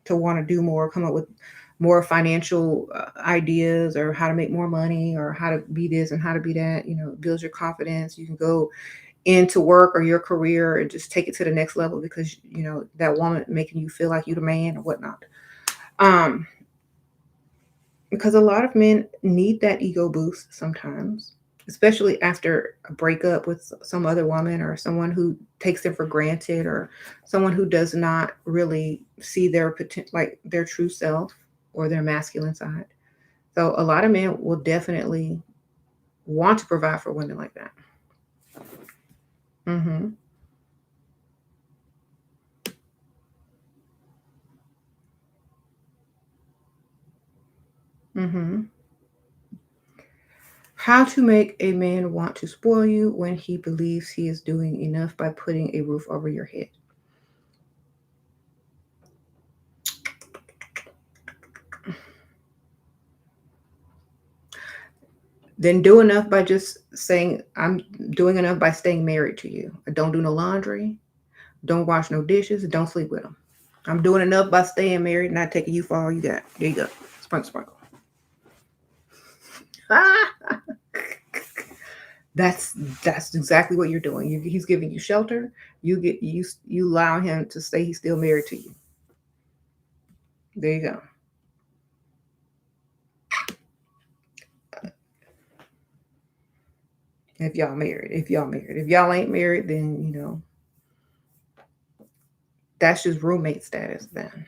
Speaker 1: to want to do more, come up with more financial ideas, or how to make more money, or how to be this and how to be that. It builds your confidence. You can go into work or your career and just take it to the next level, because that woman making you feel like you the man or whatnot. um because a lot of men need that ego boost sometimes, especially after a breakup with some other woman, or someone who takes them for granted, or someone who does not really see their potential, like their true self or their masculine side. So a lot of men will definitely want to provide for women like that. Hmm. Mm-hmm. How to make a man want to spoil you when he believes he is doing enough by putting a roof over your head. Then do enough by just saying, I'm doing enough by staying married to you. I don't do no laundry, don't wash no dishes, don't sleep with them. I'm doing enough by staying married, not taking you for all you got. There you go. Sprinkle, sprinkle. Ah, that's that's exactly what you're doing. He's giving you shelter. You allow him to say he's still married to you. There you go. If y'all ain't married, then that's just roommate status. Then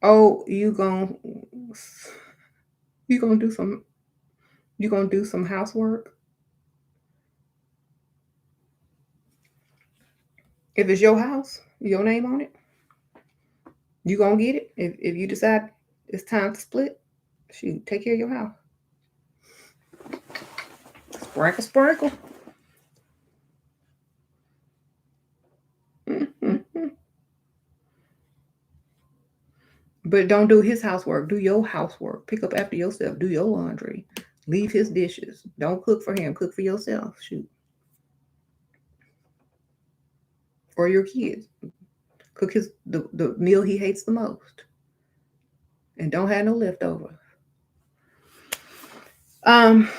Speaker 1: oh, you gonna do some housework. If it's your house, your name on it, you gonna get it. If you decide it's time to split, shoot, take care of your house. Sprinkle, sprinkle. But don't do his housework. Do your housework. Pick up after yourself. Do your laundry. Leave his dishes. Don't cook for him. Cook for yourself. Shoot. Or your kids. Cook the meal he hates the most. And don't have no leftovers. Um,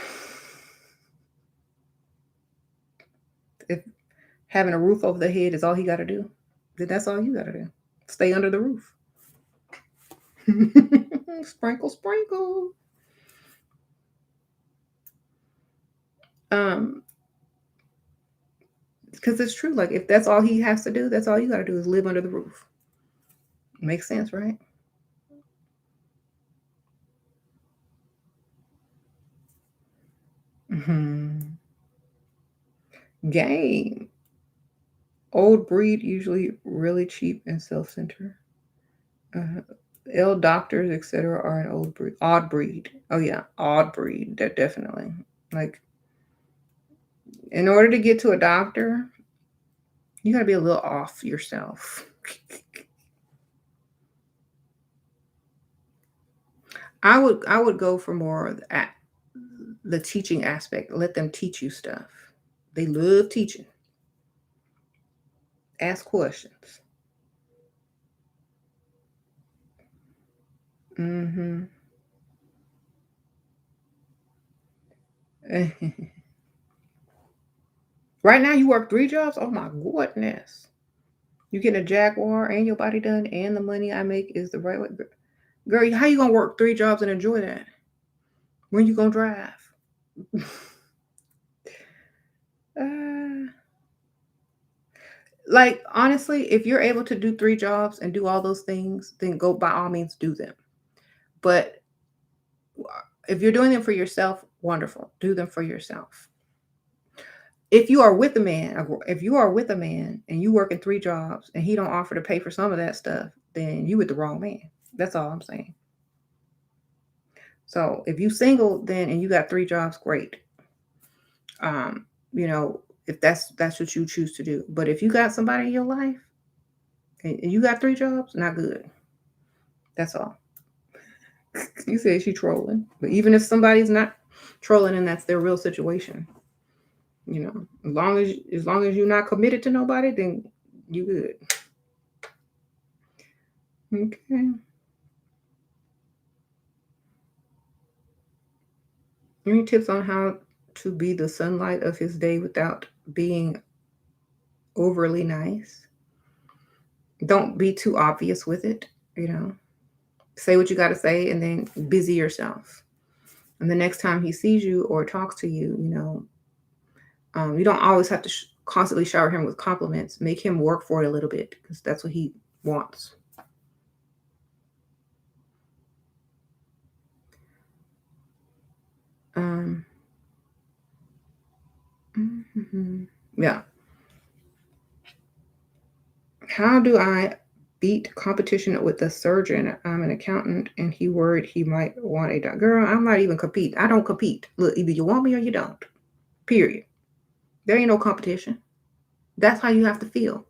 Speaker 1: if having a roof over the head is all he got to do, then that's all you got to do. Stay under the roof. Sprinkle, sprinkle. Um, because it's true. Like if that's all he has to do, that's all you got to do is live under the roof. Makes sense, right? Hmm. Game. Old breed usually really cheap and self-centered. Uh, L doctors, etc., are an old breed. Odd breed. Oh yeah, odd breed. That definitely. Like in order to get to a doctor, you got to be a little off yourself. I would go for more of the teaching aspect. Let them teach you stuff. They love teaching. Ask questions. Hmm. Right now, you work 3 jobs. Oh my goodness! You getting a Jaguar and your body done, and the money I make is the right way. Girl, how you gonna work 3 jobs and enjoy that? When you gonna drive? uh, like honestly, if you're able to do 3 jobs and do all those things, then go by all means do them. But if you're doing them for yourself, wonderful. Do them for yourself. If you are with a man, if you are with a man and you work in 3 jobs and he don't offer to pay for some of that stuff, then you with the wrong man. That's all I'm saying. So if you single, then and you got 3 jobs, great. Um, you know, if that's what you choose to do. But if you got somebody in your life and you got 3 jobs, not good. That's all. You say she trolling, but even if somebody's not trolling and that's their real situation, as long as you're not committed to nobody, then you good. Okay. Any tips on how to be the sunlight of his day without being overly nice? Don't be too obvious with it. You know, say what you got to say and then busy yourself. And the next time he sees you or talks to you, you don't always have to constantly shower him with compliments. Make him work for it a little bit because that's what he wants. Um, mhm. Yeah. How do I beat competition with the surgeon. I'm an accountant, and he worried he might want a doctor. Girl, I'm not even compete. I don't compete. Look, either you want me or you don't. Period. There ain't no competition. That's how you have to feel.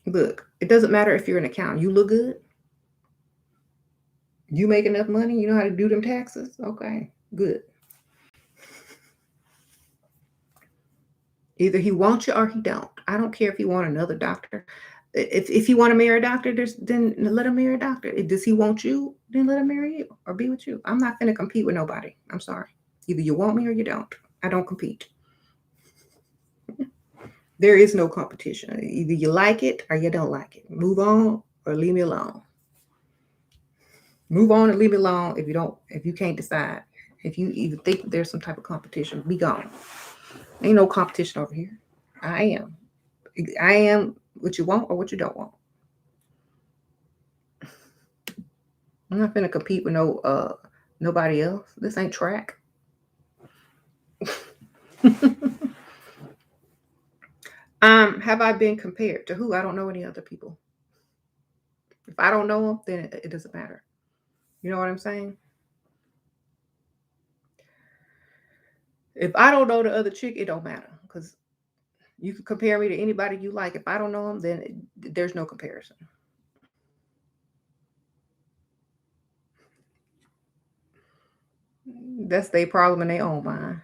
Speaker 1: Look, it doesn't matter if you're an accountant. You look good. You make enough money. You know how to do them taxes. Okay, good. Either he wants you or he don't. I don't care if you want another doctor. If you want to marry a doctor, then let him marry a doctor. Does he want you? Then let him marry you or be with you. I'm not going to compete with nobody. I'm sorry. Either you want me or you don't. I don't compete. There is no competition. Either you like it or you don't like it. Move on or leave me alone. Move on and leave me alone if you can't decide. If you even think there's some type of competition, be gone. Ain't no competition over here. I am what you want or what you don't want. I'm not gonna compete with nobody else. This ain't track. Have I been compared to who? I don't know any other people. If I don't know them, then it doesn't matter. You know what I'm saying? If I don't know the other chick, it don't matter because you can compare me to anybody you like. If I don't know them, then there's no comparison. That's their problem in their own mind.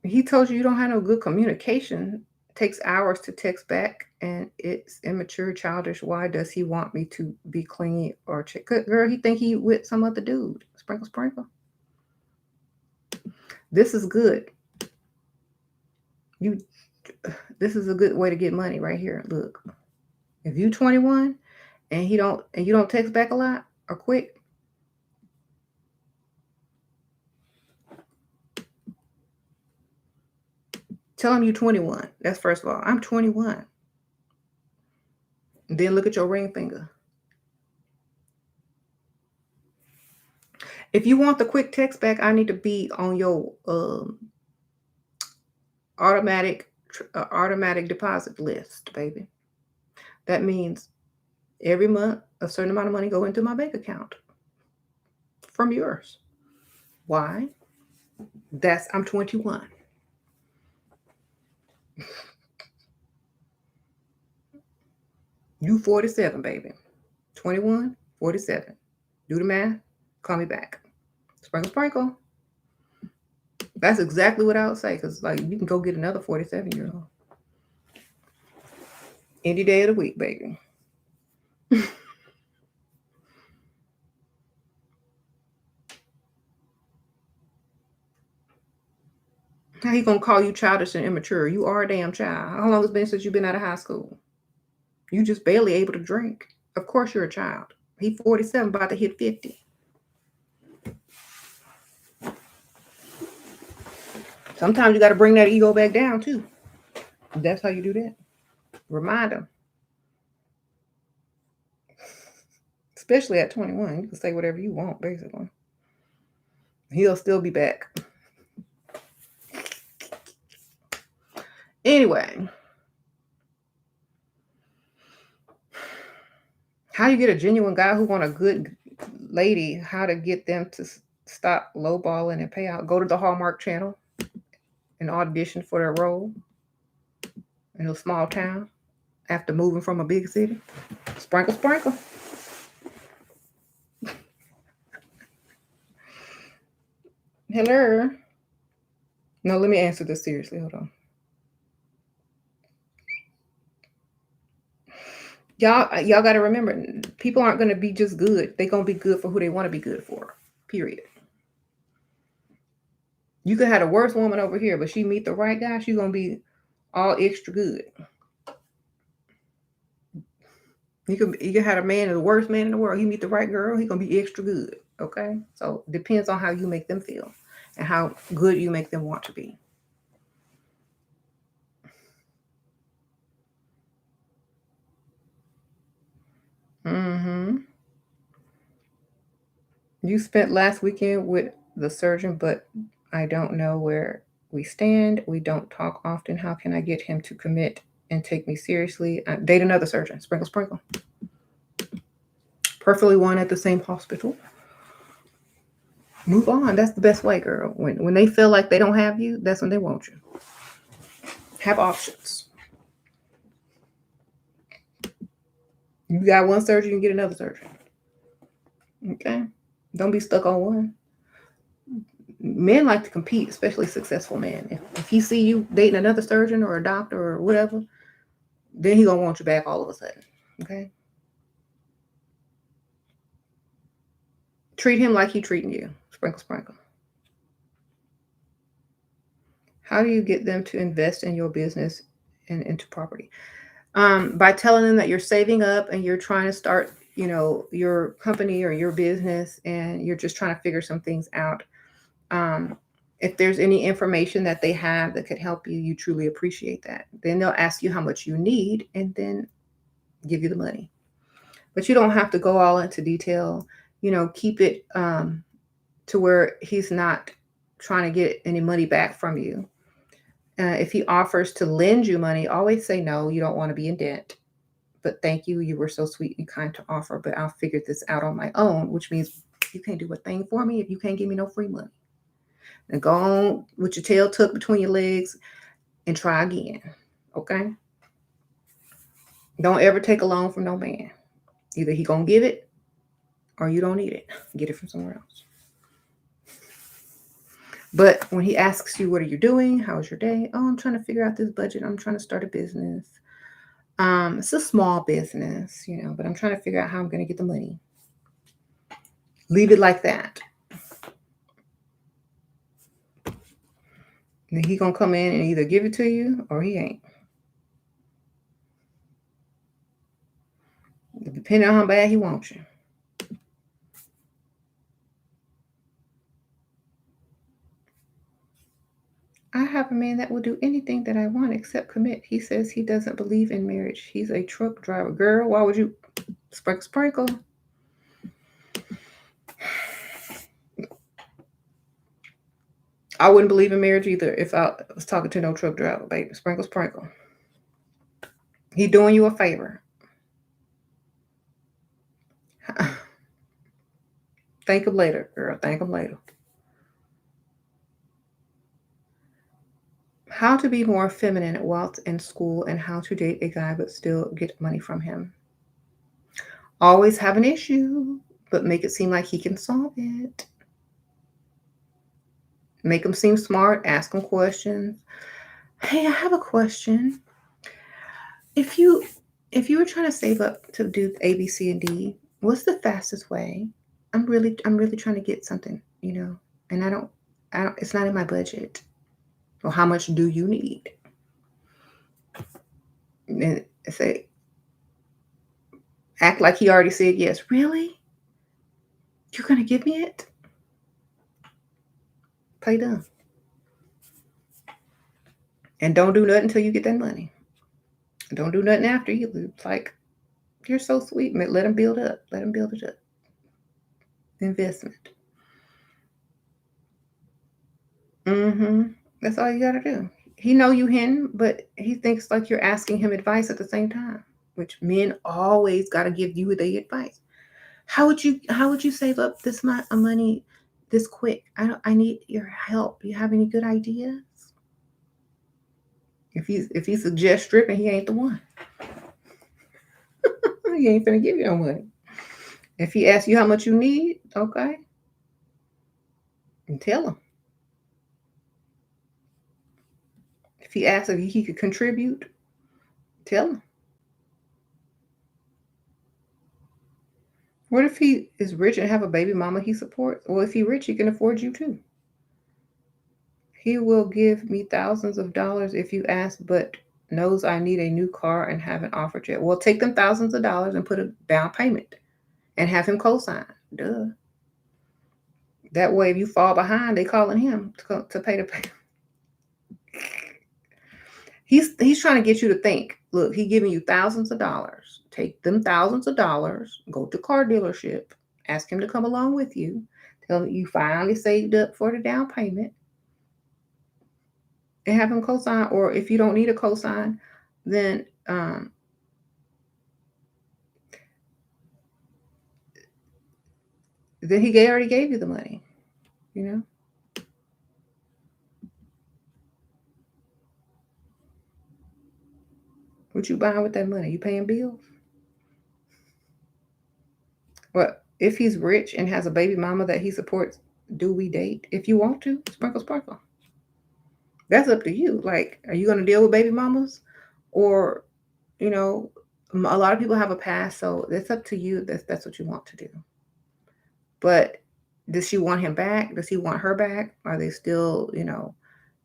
Speaker 1: He told you don't have no good communication. Takes hours to text back, and it's immature, childish. Why does he want me to be clingy or check? Girl, he think he with some other dude. Sprinkle, sprinkle. This is good. You. This is a good way to get money right here. Look, if you 21 and you don't text back a lot or quick, tell him you 21. That's first of all. I'm 21. Then look at your ring finger. If you want the quick text back, I need to be on your automatic deposit list, baby. That means every month a certain amount of money go into my bank account from yours. Why? I'm 21. You 47, baby. 21, 47. Do the math. Call me back. Sprinkle, sprinkle. That's exactly what I would say, because like you can go get another 47-year-old any day of the week, baby. How he gonna call you childish and immature? You are a damn child. How long has it been since you've been out of high school? You just barely able to drink. Of course you're a child. He 47, about to hit 50. Sometimes you got to bring that ego back down too. That's how you do that. Remind him. Especially at 21. You can say whatever you want, basically. He'll still be back. Anyway. How you get a genuine guy who want a good lady, how to get them to stop lowballing and pay out. Go to the Hallmark Channel and audition for their role in a small town after moving from a big city. Sprinkle, sprinkle. Hello. No, let me answer this seriously. Hold on. Y'all got to remember, people aren't going to be just good. They're going to be good for who they want to be good for. Period. You could have the worst woman over here, but she meet the right guy, she's going to be all extra good. You can have a man, the worst man in the world. You meet the right girl, he's going to be extra good. Okay? So it depends on how you make them feel and how good you make them want to be. You spent last weekend with the surgeon, but I don't know where we stand. We don't talk often. How can I get him to commit and take me seriously? Date another surgeon. Sprinkle, sprinkle. Preferably one at the same hospital. Move on. That's the best way, girl. When they feel like they don't have you, that's when they want you. Have options. You got one surgeon, you get another surgeon. Okay? Don't be stuck on one. Men like to compete, especially successful men. If he see you dating another surgeon or a doctor or whatever, then he gonna want you back all of a sudden. Okay? Treat him like he treating you. Sprinkle, sprinkle. How do you get them to invest in your business and into property? By telling them that you're saving up and you're trying to start, your company or your business, and you're just trying to figure some things out. Um, if there's any information that they have that could help you, you truly appreciate that. Then they'll ask you how much you need and then give you the money. But you don't have to go all into detail. Keep it to where he's not trying to get any money back from you. If he offers to lend you money, always say no. You don't want to be in debt. But thank you. You were so sweet and kind to offer, but I'll figure this out on my own, which means you can't do a thing for me if you can't give me no free money. And go on with your tail tucked between your legs and try again. Okay? Don't ever take a loan from no man. Either he gonna give it or you don't need it. Get it from somewhere else. But when he asks you, what are you doing? How's your day? Oh, I'm trying to figure out this budget. I'm trying to start a business. It's a small business, but I'm trying to figure out how I'm going to get the money. Leave it like that. And he going to come in and either give it to you or he ain't. Depending on how bad he wants you. I have a man that will do anything that I want except commit. He says he doesn't believe in marriage. He's a truck driver. Girl, why would you? Sprinkle, sprinkle. I wouldn't believe in marriage either if I was talking to no truck driver, baby. Sprinkle, sprinkle. He doing you a favor. Thank him later, girl. Thank him later. How to be more feminine while in school and how to date a guy but still get money from him. Always have an issue, but make it seem like he can solve it. Make him seem smart. Ask him questions. Hey, I have a question. If you were trying to save up to do A, B, C, and D, what's the fastest way? I'm really trying to get something, and I don't. It's not in my budget. Well, how much do you need? And say, act like he already said yes. Really? You're gonna give me it? Play dumb. And don't do nothing until you get that money. Don't do nothing after you. It's like, you're so sweet. Let him build up. Let him build it up. Investment. That's all you gotta do. He know you hidden, but he thinks like you're asking him advice at the same time, which men always gotta give you the advice. How would you save up this much money this quick? I need your help. You have any good ideas? If he suggests stripping, he ain't the one. He ain't finna give you no money. If he asks you how much you need, okay, and tell him. If he asks if he could contribute, tell him. What if he is rich and have a baby mama he supports? Well, if he's rich, he can afford you too. He will give me thousands of dollars if you ask, but knows I need a new car and haven't offered yet. Well, take them thousands of dollars and put a down payment and have him co-sign. Duh. That way, if you fall behind, they calling him to pay the payment. He's trying to get you to think. Look, he giving you thousands of dollars. Take them thousands of dollars. Go to car dealership. Ask him to come along with you. Tell him you finally saved up for the down payment and have him co-sign. Or if you don't need a co-sign, then he already gave you the money, you know? What you buying with that money? You paying bills? Well, if he's rich and has a baby mama that he supports, do we date? If you want to, sprinkle, sprinkle. That's up to you. Like, are you going to deal with baby mamas? Or, you know, a lot of people have a past, so it's up to you. That's what you want to do. But does she want him back? Does he want her back? Are they still,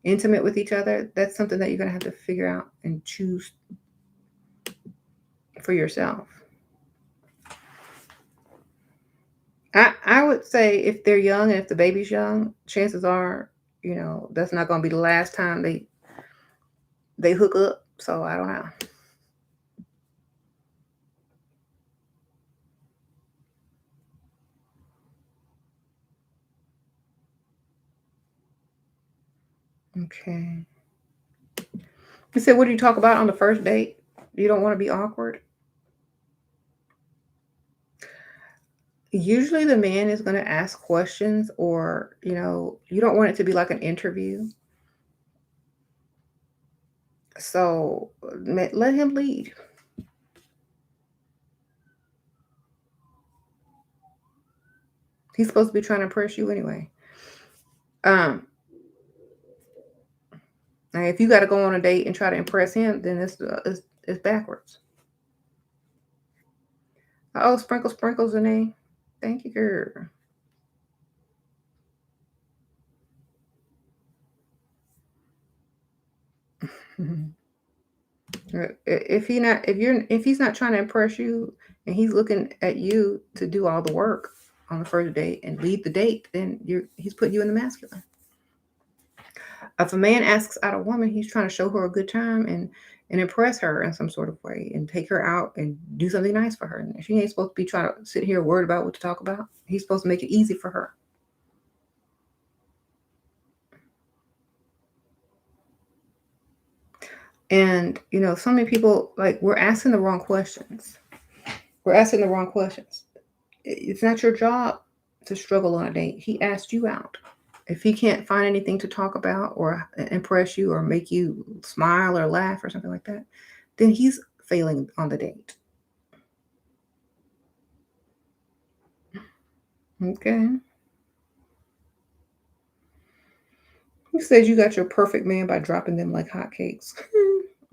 Speaker 1: intimate with each other? That's something that you're going to have to figure out and choose for yourself. I would say if they're young and if the baby's young, chances are, that's not going to be the last time they hook up. So I don't know. Okay. You said, what do you talk about on the first date? You don't want to be awkward. Usually the man is going to ask questions, or, you don't want it to be like an interview. So let him lead. He's supposed to be trying to impress you anyway. Um, and if you got to go on a date and try to impress him, then it's backwards. Oh, sprinkle, sprinkles, Zane. Thank you, girl. If he's not trying to impress you and he's looking at you to do all the work on the first date and lead the date, then he's putting you in the masculine. If a man asks out a woman, he's trying to show her a good time and impress her in some sort of way and take her out and do something nice for her. And she ain't supposed to be trying to sit here worried about what to talk about. He's supposed to make it easy for her. And so many people, like, we're asking the wrong questions. We're asking the wrong questions. It's not your job to struggle on a date. He asked you out. If he can't find anything to talk about or impress you or make you smile or laugh or something like that, then he's failing on the date. Okay. Who says you got your perfect man by dropping them like hotcakes?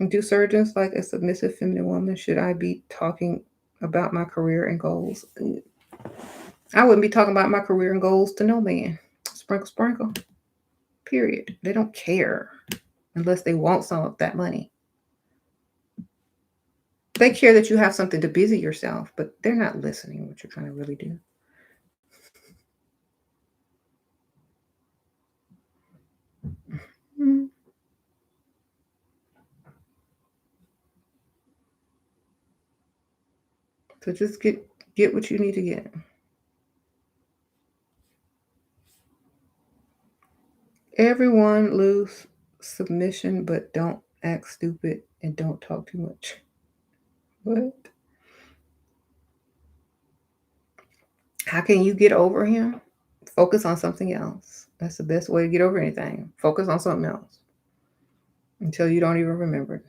Speaker 1: Do surgeons like a submissive feminine woman? Should I be talking about my career and goals? I wouldn't be talking about my career and goals to no man. Sprinkle, sprinkle. Period. They don't care unless they want some of that money. They care that you have something to busy yourself, but they're not listening what you're trying to really do. Mm. So just get what you need to get. Everyone lose submission, but don't act stupid and don't talk too much. What? How can you get over him? Focus on something else. That's the best way to get over anything. Focus on something else until you don't even remember it.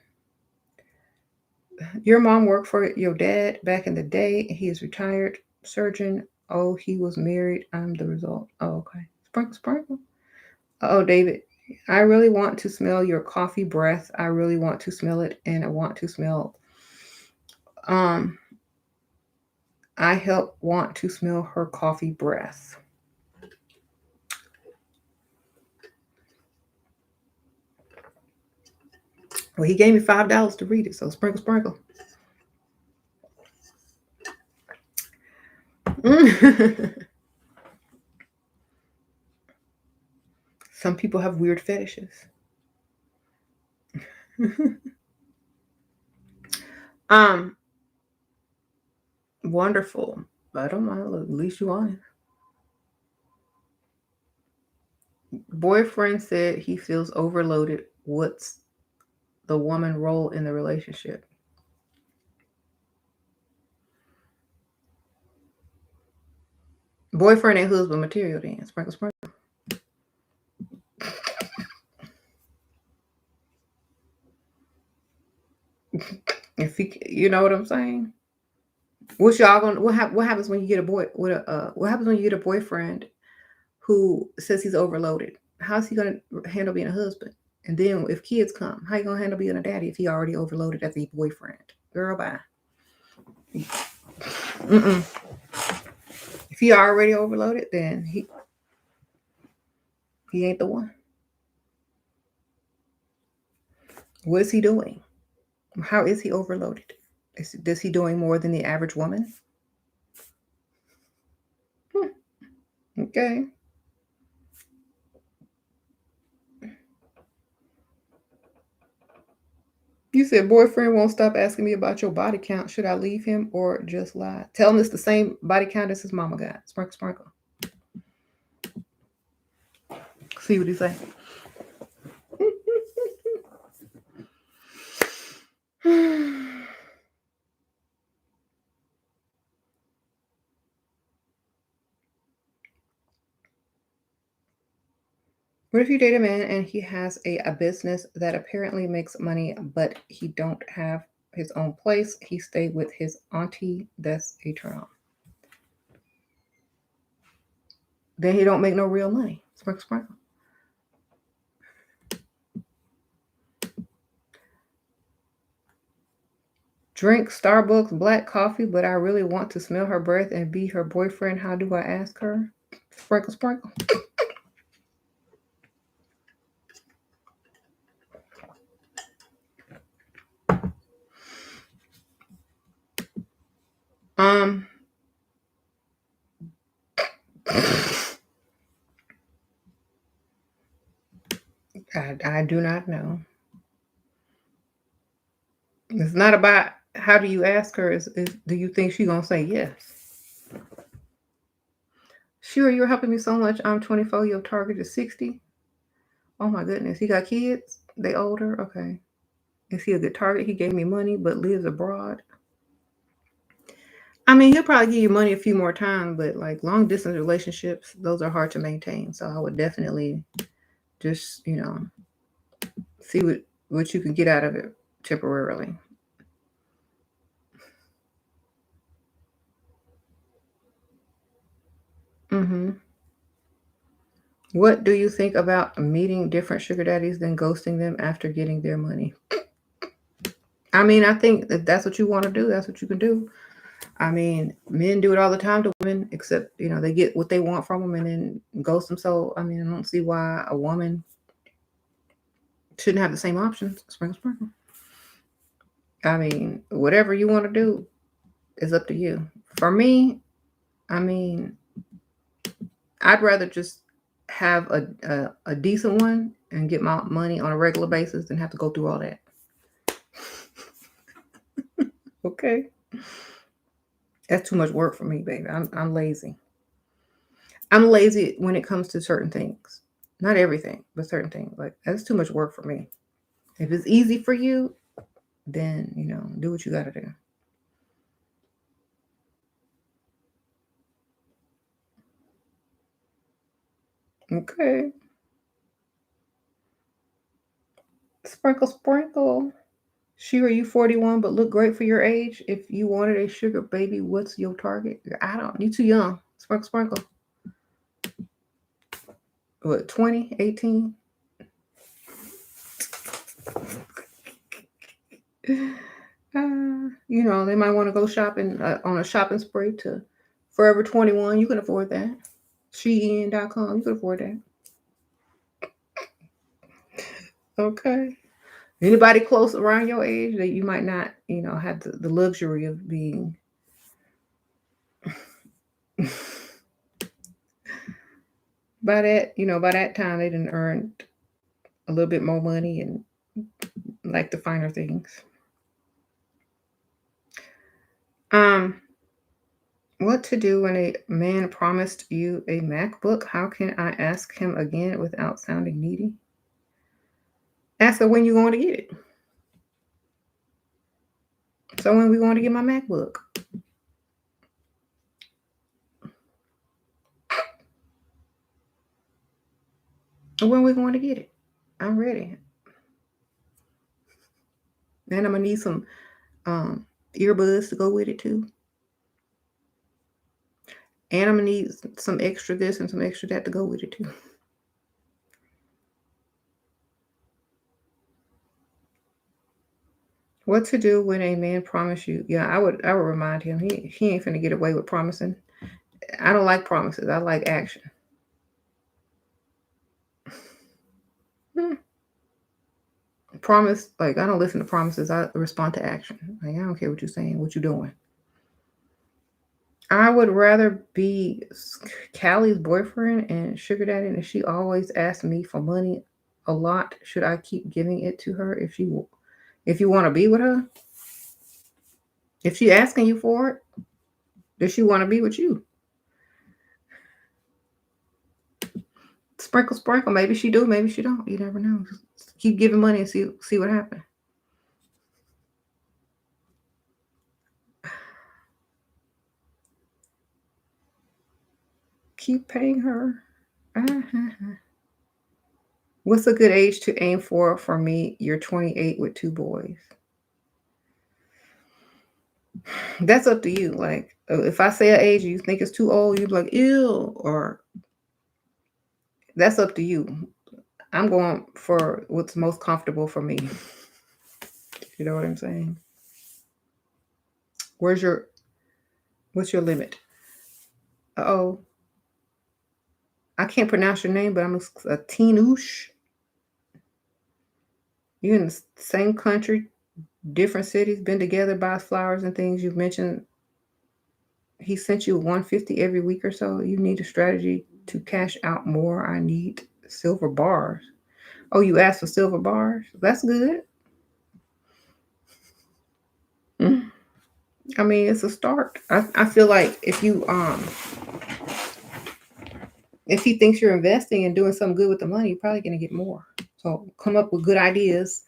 Speaker 1: Your mom worked for your dad back in the day. He is retired surgeon. Oh, he was married. I'm the result. Oh, okay. Sprinkle, sprinkle. Oh, David, I really want to smell your coffee breath. I really want to smell it, and I want to smell. Um, want to smell her coffee breath. Well, he gave me $5 to read it, so sprinkle, sprinkle. Some people have weird fetishes. um, Wonderful. I don't mind. At least you on it. Boyfriend said he feels overloaded. What's the woman role in the relationship? Boyfriend and husband material then. Sprinkle, sprinkle. If he, you know what I'm saying? What y'all gonna what happens when you get a boy with a what happens when you get a boyfriend who says he's overloaded? How's he gonna handle being a husband? And then if kids come, how you gonna handle being a daddy if he already overloaded as a boyfriend? Girl, bye. Mm-mm. If he already overloaded, then he ain't the one. What is he doing? How is he overloaded? Is he doing more than the average woman? Hmm. Okay. You said boyfriend won't stop asking me about your body count. Should I leave him or just lie? Tell him it's the same body count as his mama got. Sprinkle, sprinkle. See what he say. What if you date a man and he has a business that apparently makes money, but he don't have his own place? He stayed with his auntie. That's a turn on. Then he don't make no real money. Sprinkle, sprinkle. Drink Starbucks black coffee, but I really want to smell her breath and be her boyfriend. How do I ask her? Sprinkle, sprinkle. Um, I do not know. It's not about how do you ask her. Is do you think she gonna say yes? Sure, you're helping me so much. I'm 24. Your target is 60. Oh my goodness, he got kids. They older. Okay. Is he a good target? He gave me money, but lives abroad. I mean, he'll probably give you money a few more times, but like long distance relationships, those are hard to maintain. So I would definitely just see what you can get out of it temporarily. Hmm. What do you think about meeting different sugar daddies then ghosting them after getting their money? I mean, I think if that's what you want to do, that's what you can do. I mean, men do it all the time to women, except they get what they want from them and then ghost them. So I mean, I don't see why a woman shouldn't have the same options. Sprinkle, sprinkle. I mean, whatever you want to do is up to you. For me, I mean, I'd rather just have a decent one and get my money on a regular basis than have to go through all that. Okay, that's too much work for me, baby. I'm lazy. I'm lazy when it comes to certain things. Not everything, but certain things. Like that's too much work for me. If it's easy for you, then do what you got to do. Okay, sprinkle, sprinkle. Sure, you 41, but look great for your age. If you wanted a sugar baby, what's your target? I don't. You too young. Sprinkle, sprinkle. What? 20, 18? They might want to go shopping on a shopping spree to Forever 21. You can afford that. Shein.com. You can afford that. Okay. Anybody close around your age that you might not, have the luxury of being by that time they didn't earn a little bit more money and like the finer things. Um, What to do when a man promised you a MacBook? How can I ask him again without sounding needy? Ask her when you going to get it. So when we going to get my MacBook? When we going to get it? I'm ready. And I'm gonna need some earbuds to go with it too. And I'm gonna need some extra this and some extra that to go with it too. What to do when a man promise you? Yeah, I would remind him he ain't finna get away with promising. I don't like promises. I like action. Hmm. Promise, like I don't listen to promises. I respond to action. Like I don't care what you're saying, what you doing. I would rather be Callie's boyfriend and sugar daddy, and she always asks me for money a lot. Should I keep giving it to her if you want to be with her? If she asking you for it, does she want to be with you? Sprinkle, sprinkle. Maybe she do, maybe she don't. You never know. Just keep giving money and see what happens. Keep paying her. Uh-huh. What's a good age to aim for? For me, you're 28 with 2 boys. That's up to you. Like, if I say an age you think it's too old, you'd be like, ew, or that's up to you. I'm going for what's most comfortable for me. You know what I'm saying? Where's your what's your limit? Oh, I can't pronounce your name, but I'm a teenoosh. You in the same country, different cities, been together, buys flowers and things. You've mentioned he sent you 150 every week or so. You need a strategy to cash out more. I need silver bars. Oh, you asked for silver bars? That's good. Mm. I mean, it's a start. I feel like if he thinks you're investing and doing something good with the money, you're probably gonna get more. So come up with good ideas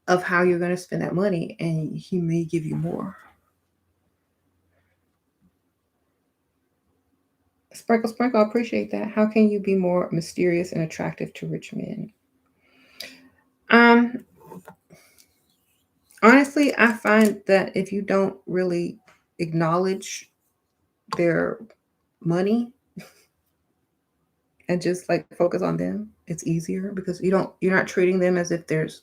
Speaker 1: of how you're gonna spend that money and he may give you more. Sprinkle, sprinkle, I appreciate that. How can you be more mysterious and attractive to rich men? Um, Honestly, I find that if you don't really acknowledge their money and just like focus on them, it's easier because you're not treating them as if there's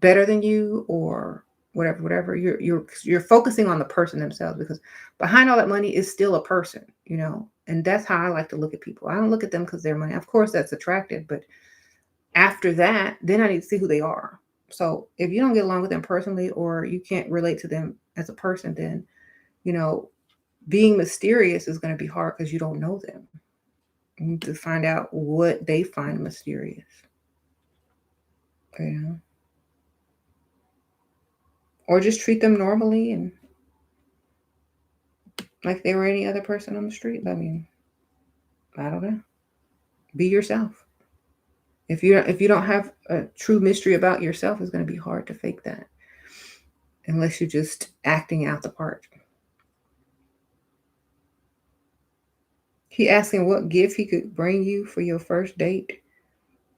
Speaker 1: better than you or whatever. You're focusing on the person themselves because behind all that money is still a person, you know. And that's how I like to look at people. I don't look at them because they're money. Of course, that's attractive, but after that, then I need to see who they are. So if you don't get along with them personally or you can't relate to them as a person, then you know being mysterious is going to be hard because you don't know them. You need to find out what they find mysterious. You know, or just treat them normally and like they were any other person on the street. I mean, I don't know. Be yourself. If you don't have a true mystery about yourself, it's going to be hard to fake that unless you're just acting out the part. He asking what gift he could bring you for your first date.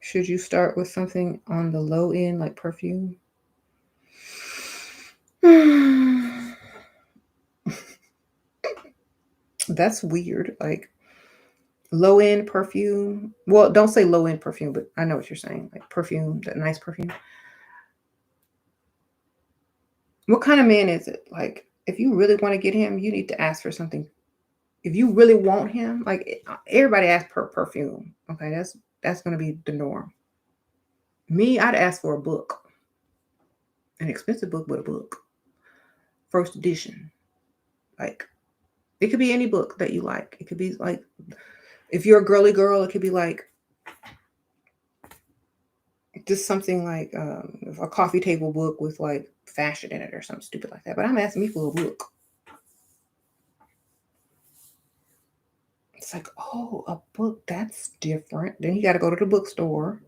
Speaker 1: Should you start with something on the low end like perfume? That's weird. Like low end perfume. Well, don't say low end perfume, but I know what you're saying. Like perfume, that nice perfume. What kind of man is it? Like, if you really want to get him, you need to ask for something. If you really want him, like everybody asks per perfume. Okay, that's gonna be the norm. Me, I'd ask for a book, an expensive book, but a book, first edition. Like it could be any book that you like. It could be like if you're a girly girl, it could be like just something like a coffee table book with like fashion in it or something stupid like that. But I'm asking me for a book. It's like, oh, a book, that's different. Then you got to go to the bookstore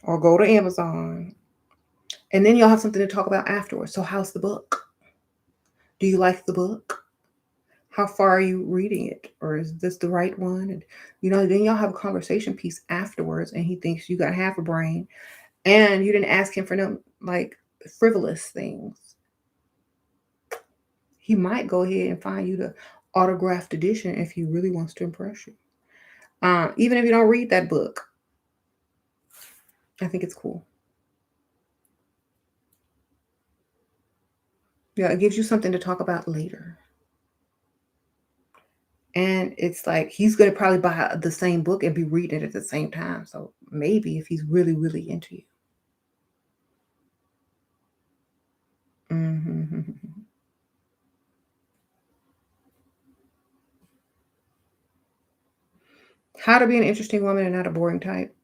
Speaker 1: or go to Amazon. And then y'all have something to talk about afterwards. So, how's the book? Do you like the book? How far are you reading it? Or is this the right one? And, then y'all have a conversation piece afterwards, and he thinks you got half a brain and you didn't ask him for no like frivolous things. He might go ahead and find you the autographed edition if he really wants to impress you. Even if you don't read that book, I think it's cool. Yeah, it gives you something to talk about later. And it's like he's going to probably buy the same book and be reading it at the same time. So maybe if he's really, really into you. Mm-hmm. How to be an interesting woman and not a boring type.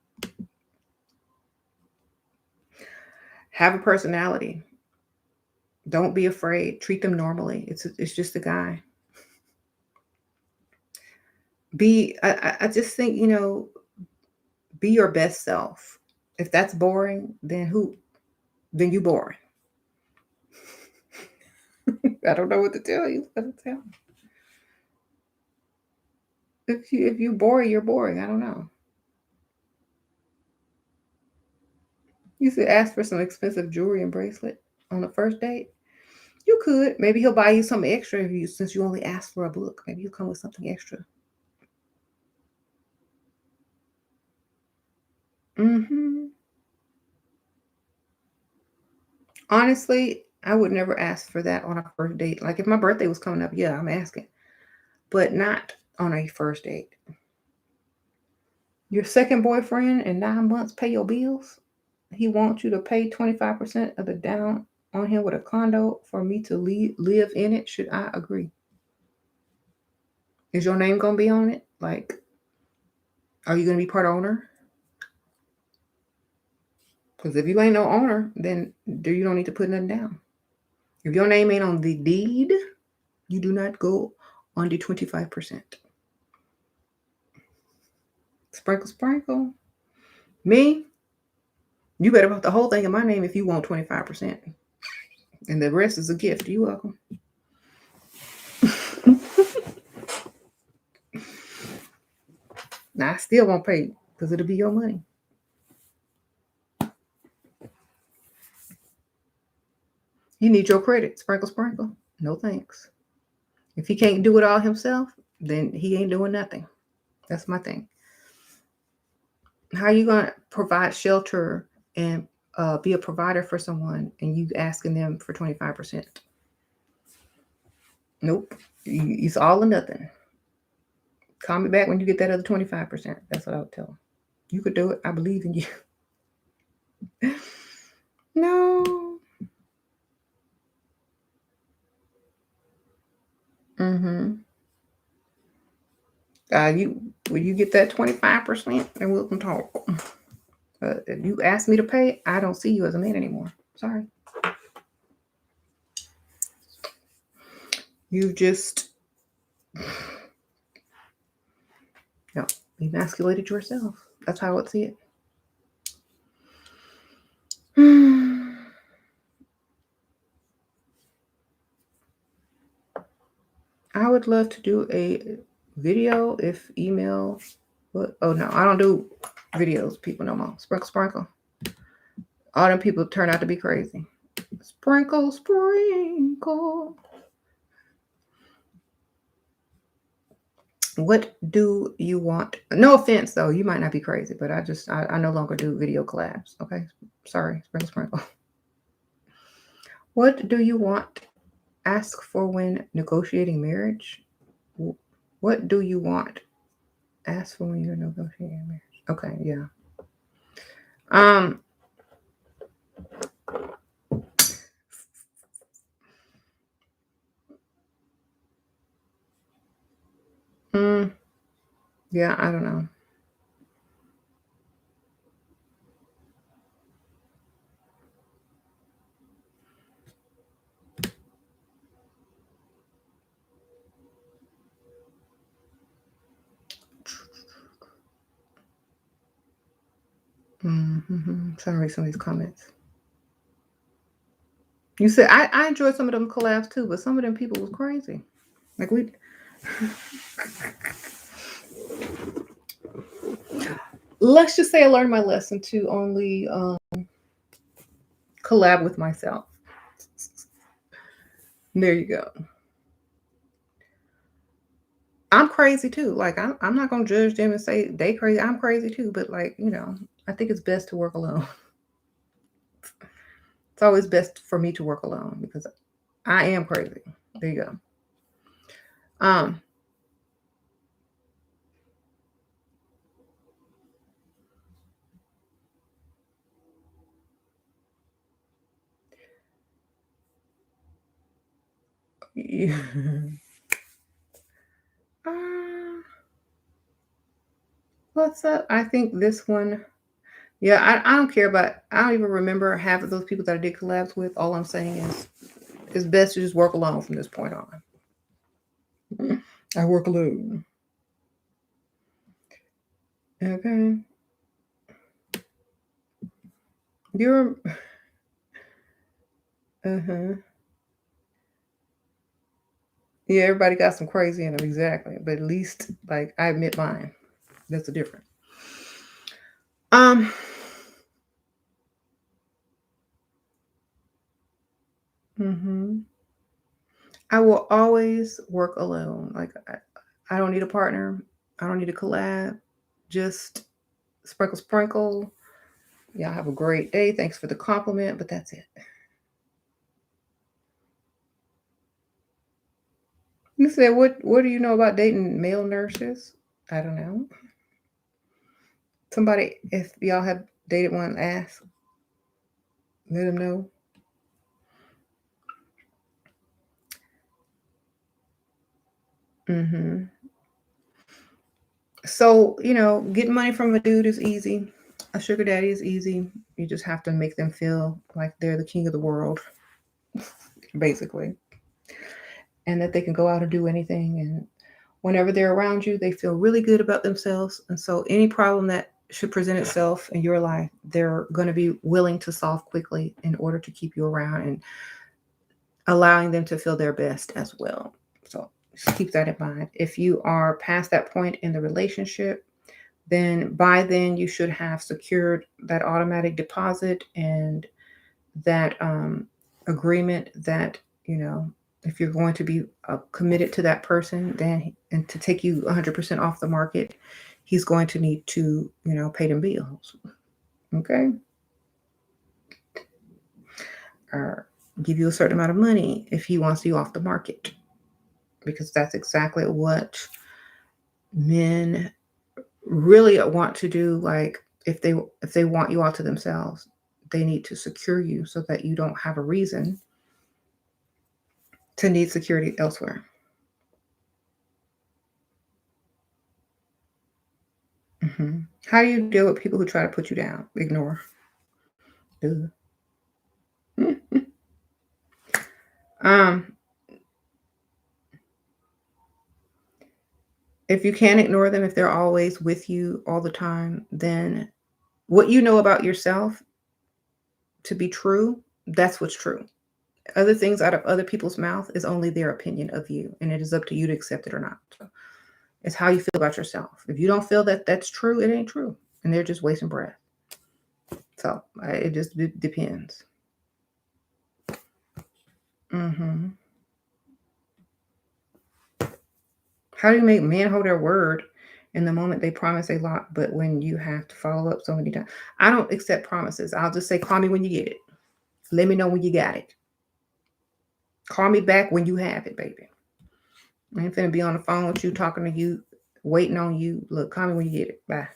Speaker 1: Have a personality. Don't be afraid. Treat them normally. It's just a guy. I just think, be your best self. If that's boring, then who? Then you boring. I don't know what to tell you. What to tell you. If you boring, you're boring. I don't know. You should ask for some expensive jewelry and bracelet on the first date. You could. Maybe he'll buy you something extra if you since you only asked for a book. Maybe he'll come with something extra. Hmm. Honestly, I would never ask for that on a first date. Like if my birthday was coming up, yeah, I'm asking, but not on a first date. Your second boyfriend in 9 months pay your bills. He wants you to pay 25% of the down on him with a condo for me to live in it. Should I agree? Is your name gonna be on it? Like, are you gonna be part owner? Because if you ain't no owner, then you don't need to put nothing down. If your name ain't on the deed, you do not go on the 25%. Sprinkle, sprinkle. Me, you better put the whole thing in my name if you want 25%. And the rest is a gift. You welcome. Now, I still won't pay because it'll be your money. You need your credit. Sprinkle, sprinkle. No thanks. If he can't do it all himself, then he ain't doing nothing. That's my thing. How are you going to provide shelter and be a provider for someone and you asking them for 25%? Nope. It's all or nothing. Call me back when you get that other 25%. That's what I would tell them. You could do it. I believe in you. No. Mm-hmm. You Will you get that 25% and we'll talk. If you ask me to pay, I don't see you as a man anymore. Sorry. You've just emasculated yourself. That's how I would see it. I would love to do a video if email. What? Oh no, I don't do videos. People no more. Sprinkle, sprinkle. All them people turn out to be crazy. Sprinkle, sprinkle. What do you want? No offense though, you might not be crazy, but I no longer do video collabs. Okay, sorry, sprinkle, sprinkle. What do you want? Ask for when negotiating marriage. What do you want? Ask for when you're negotiating marriage. Okay, yeah. Um. Mm, yeah, I don't know. Mm-hmm. Trying to read some of these comments. You said I enjoyed some of them collabs too, but some of them people was crazy. Like we let's just say I learned my lesson to only collab with myself. There you go. I'm crazy too. Like I'm not gonna judge them and say they crazy. I'm crazy too, but like, I think it's best to work alone. It's always best for me to work alone because I am crazy. There you go. Um uh, what's up? I think this one, yeah, I don't care about, I don't even remember half of those people that I did collabs with. All I'm saying is it's best to just work alone from this point on. I work alone. Okay. You're uh-huh. Yeah, everybody got some crazy in them, exactly. But at least like I admit mine. That's the difference. Um mhm. I will always work alone. Like I don't need a partner. I don't need a collab. Just sprinkle sprinkle. Y'all have a great day. Thanks for the compliment, but that's it. You said what do you know about dating male nurses? I don't know. Somebody, if y'all have dated one, ask. Let them know. Hmm. So, getting money from a dude is easy. A sugar daddy is easy. You just have to make them feel like they're the king of the world, basically, and that they can go out and do anything. And whenever they're around you, they feel really good about themselves. And so, any problem that should present itself in your life, they're going to be willing to solve quickly in order to keep you around and allowing them to feel their best as well. So, just keep that in mind. If you are past that point in the relationship, then by then you should have secured that automatic deposit and that agreement that, if you're going to be committed to that person, then and to take you 100% off the market, he's going to need to, pay them bills. Okay. Or give you a certain amount of money if he wants you off the market, because that's exactly what men really want to do. Like if they want you all to themselves, they need to secure you so that you don't have a reason to need security elsewhere. Hmm. How do you deal with people who try to put you down? Ignore. Duh. um, if you can't ignore them, if they're always with you all the time, then what you know about yourself to be true, that's what's true. Other things out of other people's mouth is only their opinion of you, and it is up to you to accept it or not. So it's how you feel about yourself. If you don't feel that that's true, it ain't true, and they're just wasting breath. So it just depends. Hmm. How do you make men hold their word in the moment they promise a lot, but when you have to follow up so many times? I don't accept promises. I'll just say, call me when you get it. Let me know when you got it. Call me back when you have it, baby. I ain't finna be on the phone with you, talking to you, waiting on you. Look, call me when you get it. Bye.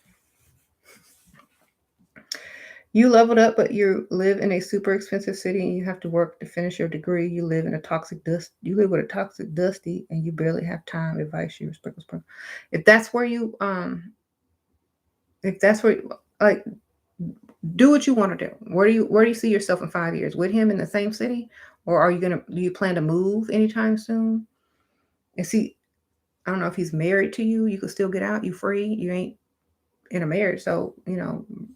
Speaker 1: You leveled up, but you live in a super expensive city and you have to work to finish your degree. You live in a toxic dust. You live with a toxic dusty, and you barely have time. Advice you respect. If that's where you if that's where like do what you want to do. Where do you see yourself in 5 years? With him in the same city, or do you plan to move anytime soon? And see, I don't know if he's married to you. You could still get out. You free. You ain't in a marriage. So,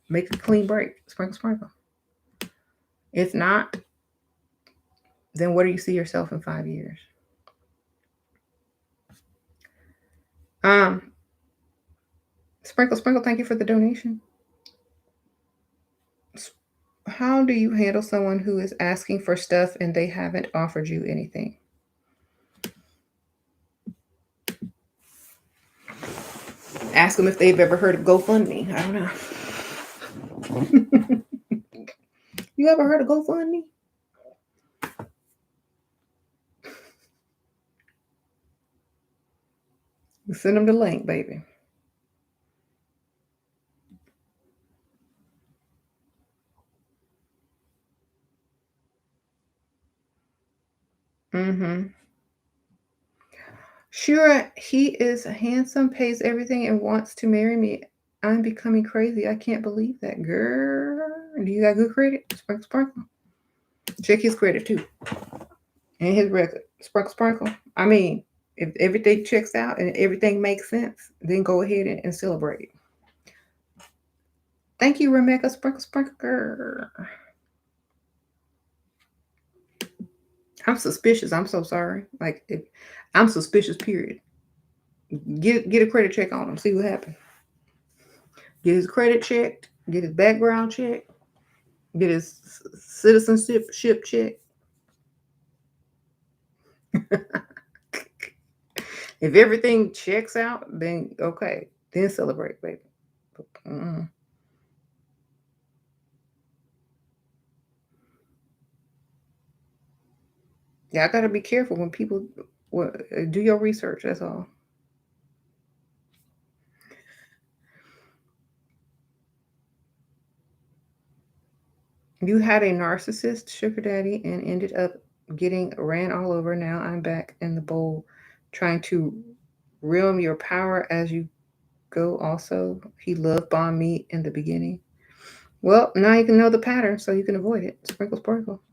Speaker 1: make a clean break. Sprinkle, sprinkle. If not, then where do you see yourself in 5 years? Um, Sprinkle, sprinkle, thank you for the donation. How do you handle someone who is asking for stuff and they haven't offered you anything? Ask them if they've ever heard of GoFundMe. I don't know. You ever heard of GoFundMe? Send them the link, baby. Mm-hmm. Sure, he is handsome, pays everything, and wants to marry me. I'm becoming crazy. I can't believe that, girl. Do you got good credit? Sprinkle, sprinkle. Check his credit too, and his record. Sprinkle, sprinkle. I mean, if everything checks out and everything makes sense, then go ahead and celebrate. Thank you, Rebecca. Sprinkle, sprinkle, girl. I'm suspicious. I'm so sorry. Like, if I'm suspicious, period. Get a credit check on him. See what happens. Get his credit checked. Get his background checked. Get his citizenship checked. If everything checks out, then okay. Then celebrate, baby. Mm. Yeah, I gotta be careful when people do your research. That's all. You had a narcissist sugar daddy and ended up getting ran all over. Now I'm back in the bowl trying to realm your power as you go. Also, he love bombed me in the beginning. Well, now you can know the pattern so you can avoid it. Sprinkle, sprinkle.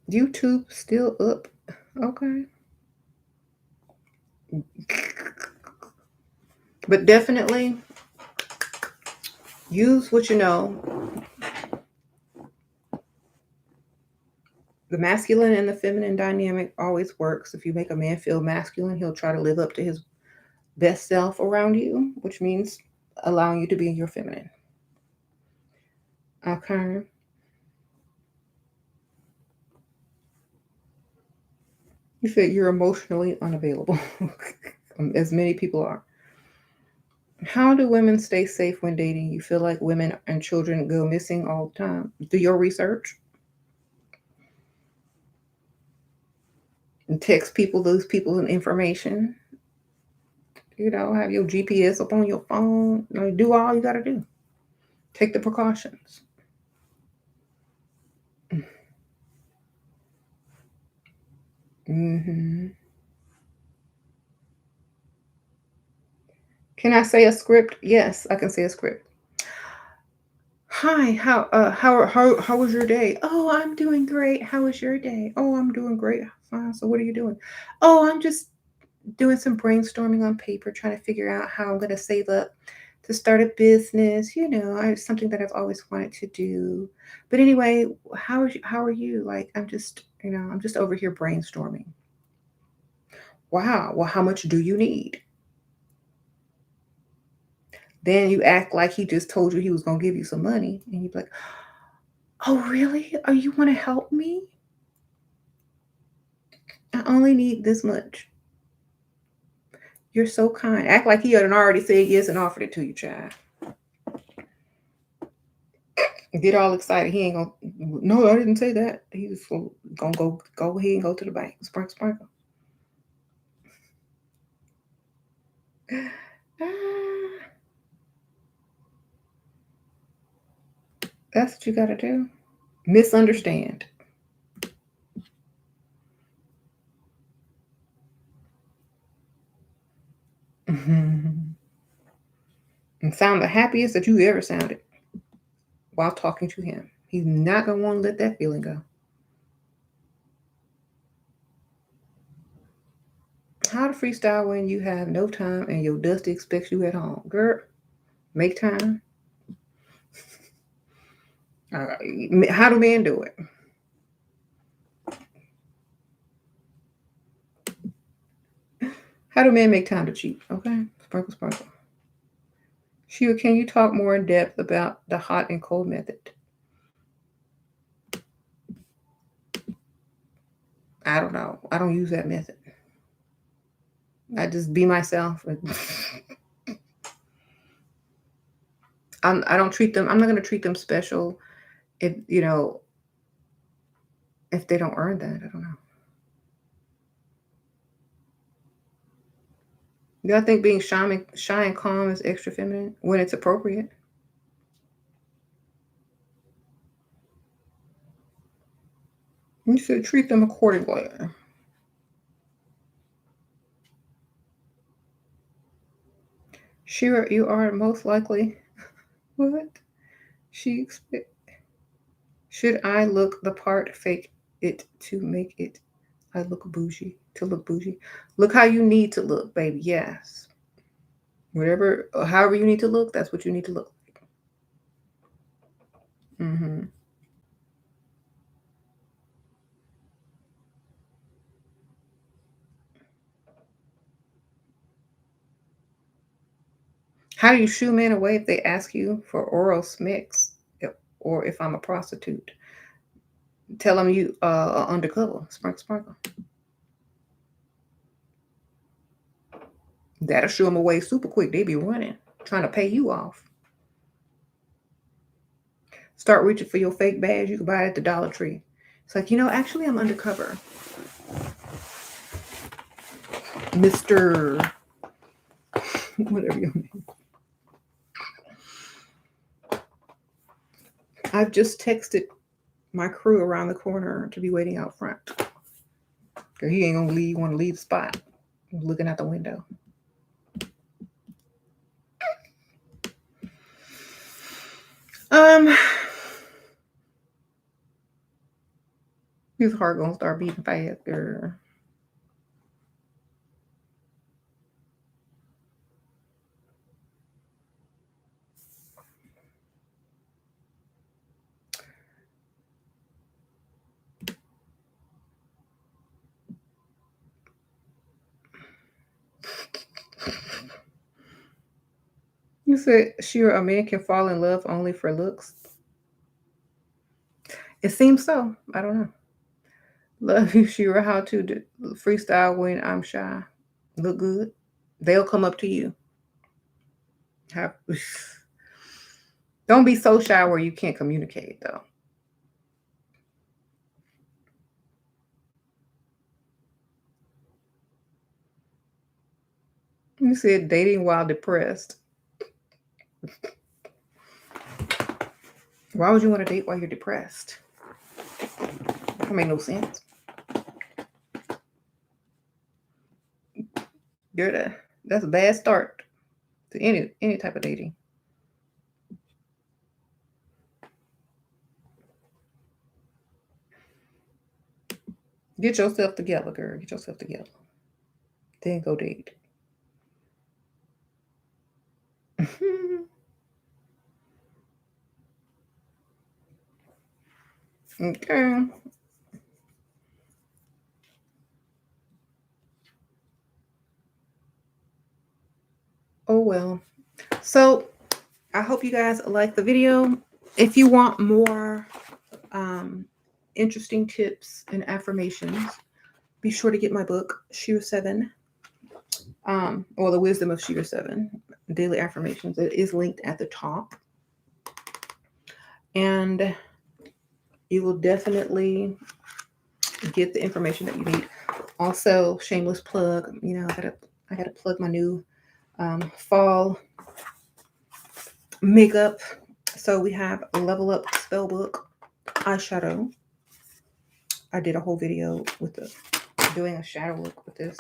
Speaker 1: YouTube still up. Okay. But definitely use what you know. The masculine and the feminine dynamic always works. If you make a man feel masculine, he'll try to live up to his best self around you, which means allowing you to be your feminine. Okay. You feel you're emotionally unavailable, as many people are. How do women stay safe when dating? You feel like women and children go missing all the time. Do your research and text people, those people, and information. Have your GPS up on your phone. Do all you got to do. Take the precautions. Hmm. Can I say a script? Yes, I can say a script. Hi, how was your day? Oh, I'm doing great. How was your day? Oh, I'm doing great. Fine. So what are you doing? Oh, I'm just doing some brainstorming on paper, trying to figure out how I'm going to save up to start a business. It's something that I've always wanted to do. But anyway, how are you? Like, I'm just over here brainstorming. Wow. Well, how much do you need? Then you act like he just told you he was going to give you some money. And you're like, oh, really? Oh, you want to help me? I only need this much. You're so kind. Act like he had already said yes and offered it to you, child. Get all excited. He ain't gonna. No, I didn't say that. He's gonna go ahead and go to the bank. Sprinkle, sprinkle. That's what you gotta do. Misunderstand. And sound the happiest that you ever sounded while talking to him. He's not gonna want to let that feeling go. How to freestyle when you have no time and your dusty expects you at home. Girl, make time. How do men do it? How do men make time to cheat? Okay, sprinkle, sprinkle. Sheila, can you talk more in depth about the hot and cold method? I don't know. I don't use that method. I just be myself. I don't treat them. I'm not going to treat them special if if they don't earn that. I don't know. Do I think being shy and calm is extra feminine when it's appropriate? You should treat them accordingly. Shira, you are most likely. What? She expect. Should I look the part, fake it to make it? I look bougie to look bougie. Look how you need to look, baby. Yes. Whatever, however you need to look, that's what you need to look like. How do you shoo men away if they ask you for oral smicks, or if I'm a prostitute? Tell them you are undercover. Sprinkle, sprinkle. That'll shoo them away super quick. They be running, trying to pay you off. Start reaching for your fake badge you can buy at the Dollar Tree. It's like, actually I'm undercover. Mr. whatever your name. I've just texted my crew around the corner to be waiting out front. He ain't gonna want to leave the spot. He's looking out the window. His heart gonna start beating fast, girl. You said, sure, a man can fall in love only for looks. It seems so. I don't know. Love you, Shira. How to freestyle when I'm shy. Look good. They'll come up to you. Don't be so shy where you can't communicate, though. You said dating while depressed. Why would you want to date while you're depressed? That make no sense. That's a bad start to any type of dating. Get yourself together, girl. Get yourself together. Then go date. Okay. Oh well. So I hope you guys like the video. If you want more interesting tips and affirmations, be sure to get my book, SheRaSeven, or The Wisdom of SheRaSeven, Daily Affirmations. It is linked at the top. And you will definitely get the information that you need. Also, shameless plug, I gotta plug my new fall makeup. So we have a Level Up Spellbook eyeshadow. I did a whole video with the doing a shadow look with this.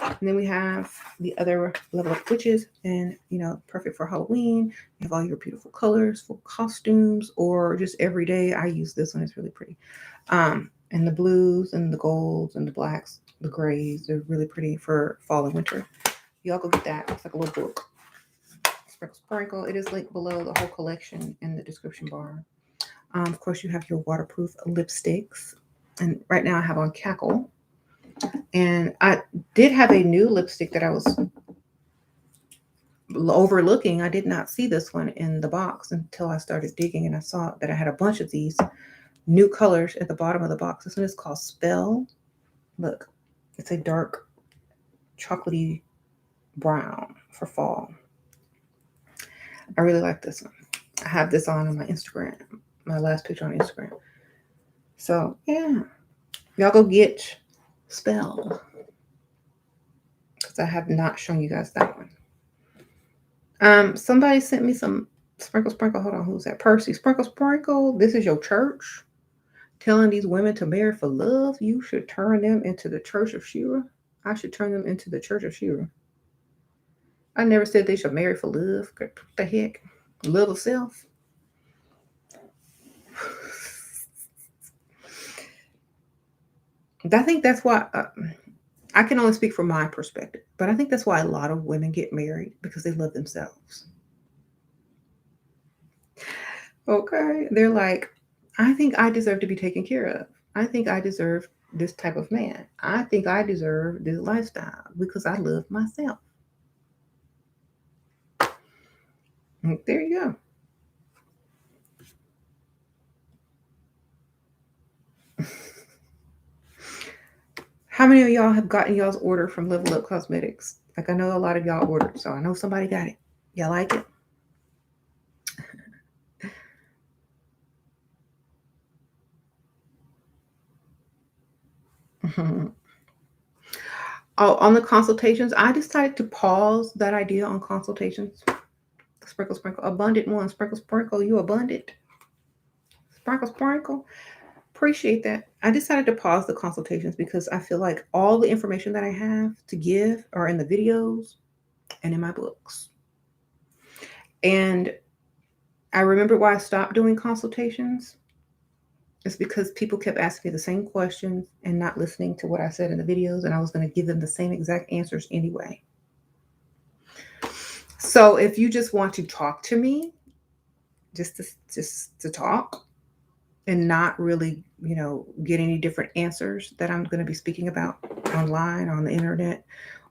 Speaker 1: And then we have the other level of witches, and perfect for Halloween. You have all your beautiful colors for costumes or just every day. I use this one, it's really pretty. And the blues and the golds and the blacks, the grays, they're really pretty for fall and winter. Y'all go get that. It's like a little book. Sprinkle Sprinkle. It is linked below, the whole collection in the description bar. Of course, you have your waterproof lipsticks. And right now I have on Cackle. And I did have a new lipstick that I was overlooking. I did not see this one in the box until I started digging, and I saw that I had a bunch of these new colors at the bottom of the box. This one is called Spell. Look, it's a dark chocolatey brown for fall. I really like this one. I have this on my Instagram, my last picture on Instagram. So yeah, y'all go get Spell, because I have not shown you guys that one. Somebody sent me some Sprinkle Sprinkle. Hold on, who's that? Percy. Sprinkle Sprinkle. This is your church telling these women to marry for love. You should turn them into the Church of Shira. I should turn them into the Church of Shira. I never said they should marry for love. What the heck? Love of self. I think that's why I can only speak from my perspective, but I think that's why a lot of women get married, because they love themselves. Okay. They're like, I think I deserve to be taken care of. I think I deserve this type of man. I think I deserve this lifestyle because I love myself. There you go. How many of y'all have gotten y'all's order from Level Up Cosmetics? Like, I know a lot of y'all ordered, so I know somebody got it. Y'all like it? Oh, on the consultations, I decided to pause that idea on consultations. Sprinkle, sprinkle, abundant one. Sprinkle, sprinkle, you abundant. Sprinkle, sprinkle. Appreciate that. I decided to pause the consultations because I feel like all the information that I have to give are in the videos and in my books. And I remember why I stopped doing consultations. It's because people kept asking me the same questions and not listening to what I said in the videos, and I was going to give them the same exact answers anyway. So if you just want to talk to me, just to talk and not really, get any different answers that I'm going to be speaking about online, on the internet,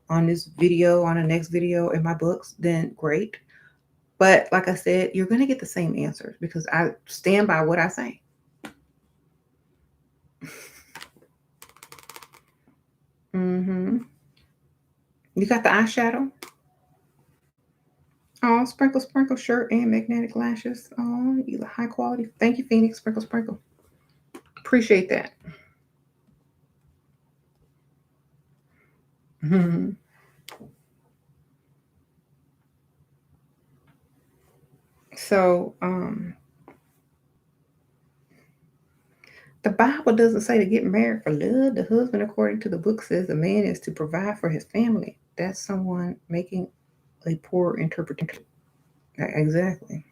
Speaker 1: on this video, on the next video, in my books, then great. But like I said, you're going to get the same answers because I stand by what I say. You got the eyeshadow? Oh, sprinkle, sprinkle shirt and magnetic lashes. Oh, you look high quality. Thank you, Phoenix. Sprinkle, sprinkle. Appreciate that. So, the Bible doesn't say to get married for love. The husband, according to the book, says the man is to provide for his family. That's someone making a poor interpretation. Exactly.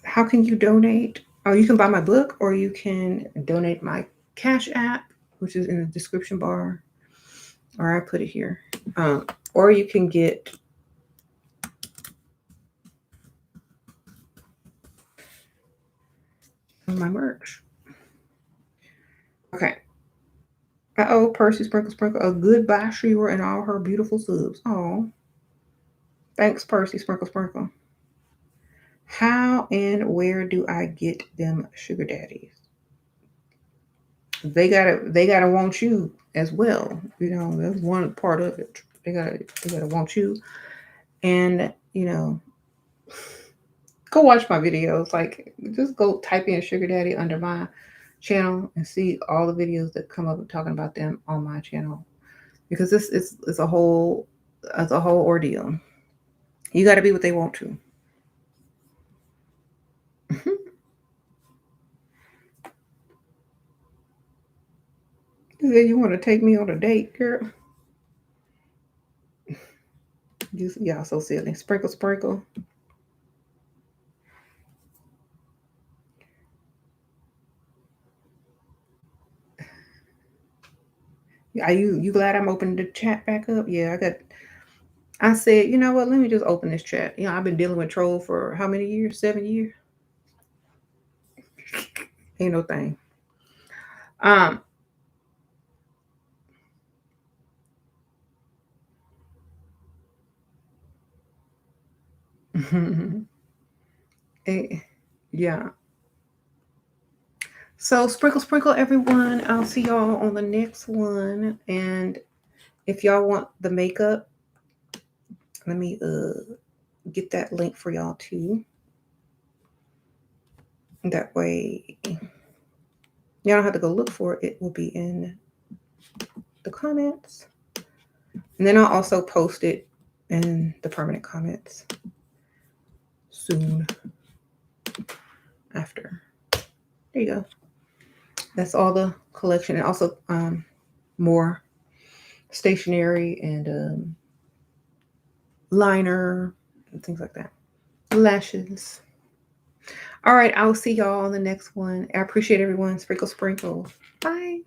Speaker 1: How can you donate? Oh, you can buy my book, or you can donate my Cash App, which is in the description bar, or I put it here. Or you can get my merch. Okay. Uh-oh, Percy Sprinkle Sprinkle. A goodbye, Shira, and all her beautiful subs. Oh, thanks, Percy Sprinkle Sprinkle. How and where do I get them sugar daddies? They gotta want you as well. That's one part of it. They gotta want you, and go watch my videos. Like, just go type in sugar daddy under my channel and see all the videos that come up talking about them on my channel, because this is a whole ordeal. You got to be what they want to. You want to take me on a date, girl? Y'all so silly. Sprinkle, sprinkle. Are you glad I'm opening the chat back up? Yeah, I said, you know what? Let me just open this chat. You know, I've been dealing with troll for how many years? 7 years. Ain't no thing. Um. eh, yeah. So sprinkle, sprinkle, everyone. I'll see y'all on the next one. And if y'all want the makeup, let me get that link for y'all too. That way, y'all don't have to go look for it. It will be in the comments. And then I'll also post it in the permanent comments soon after. There you go. That's all the collection. And also more stationery and liner and things like that. Lashes. All right, I'll see y'all on the next one. I appreciate everyone. Sprinkle, sprinkle. Bye.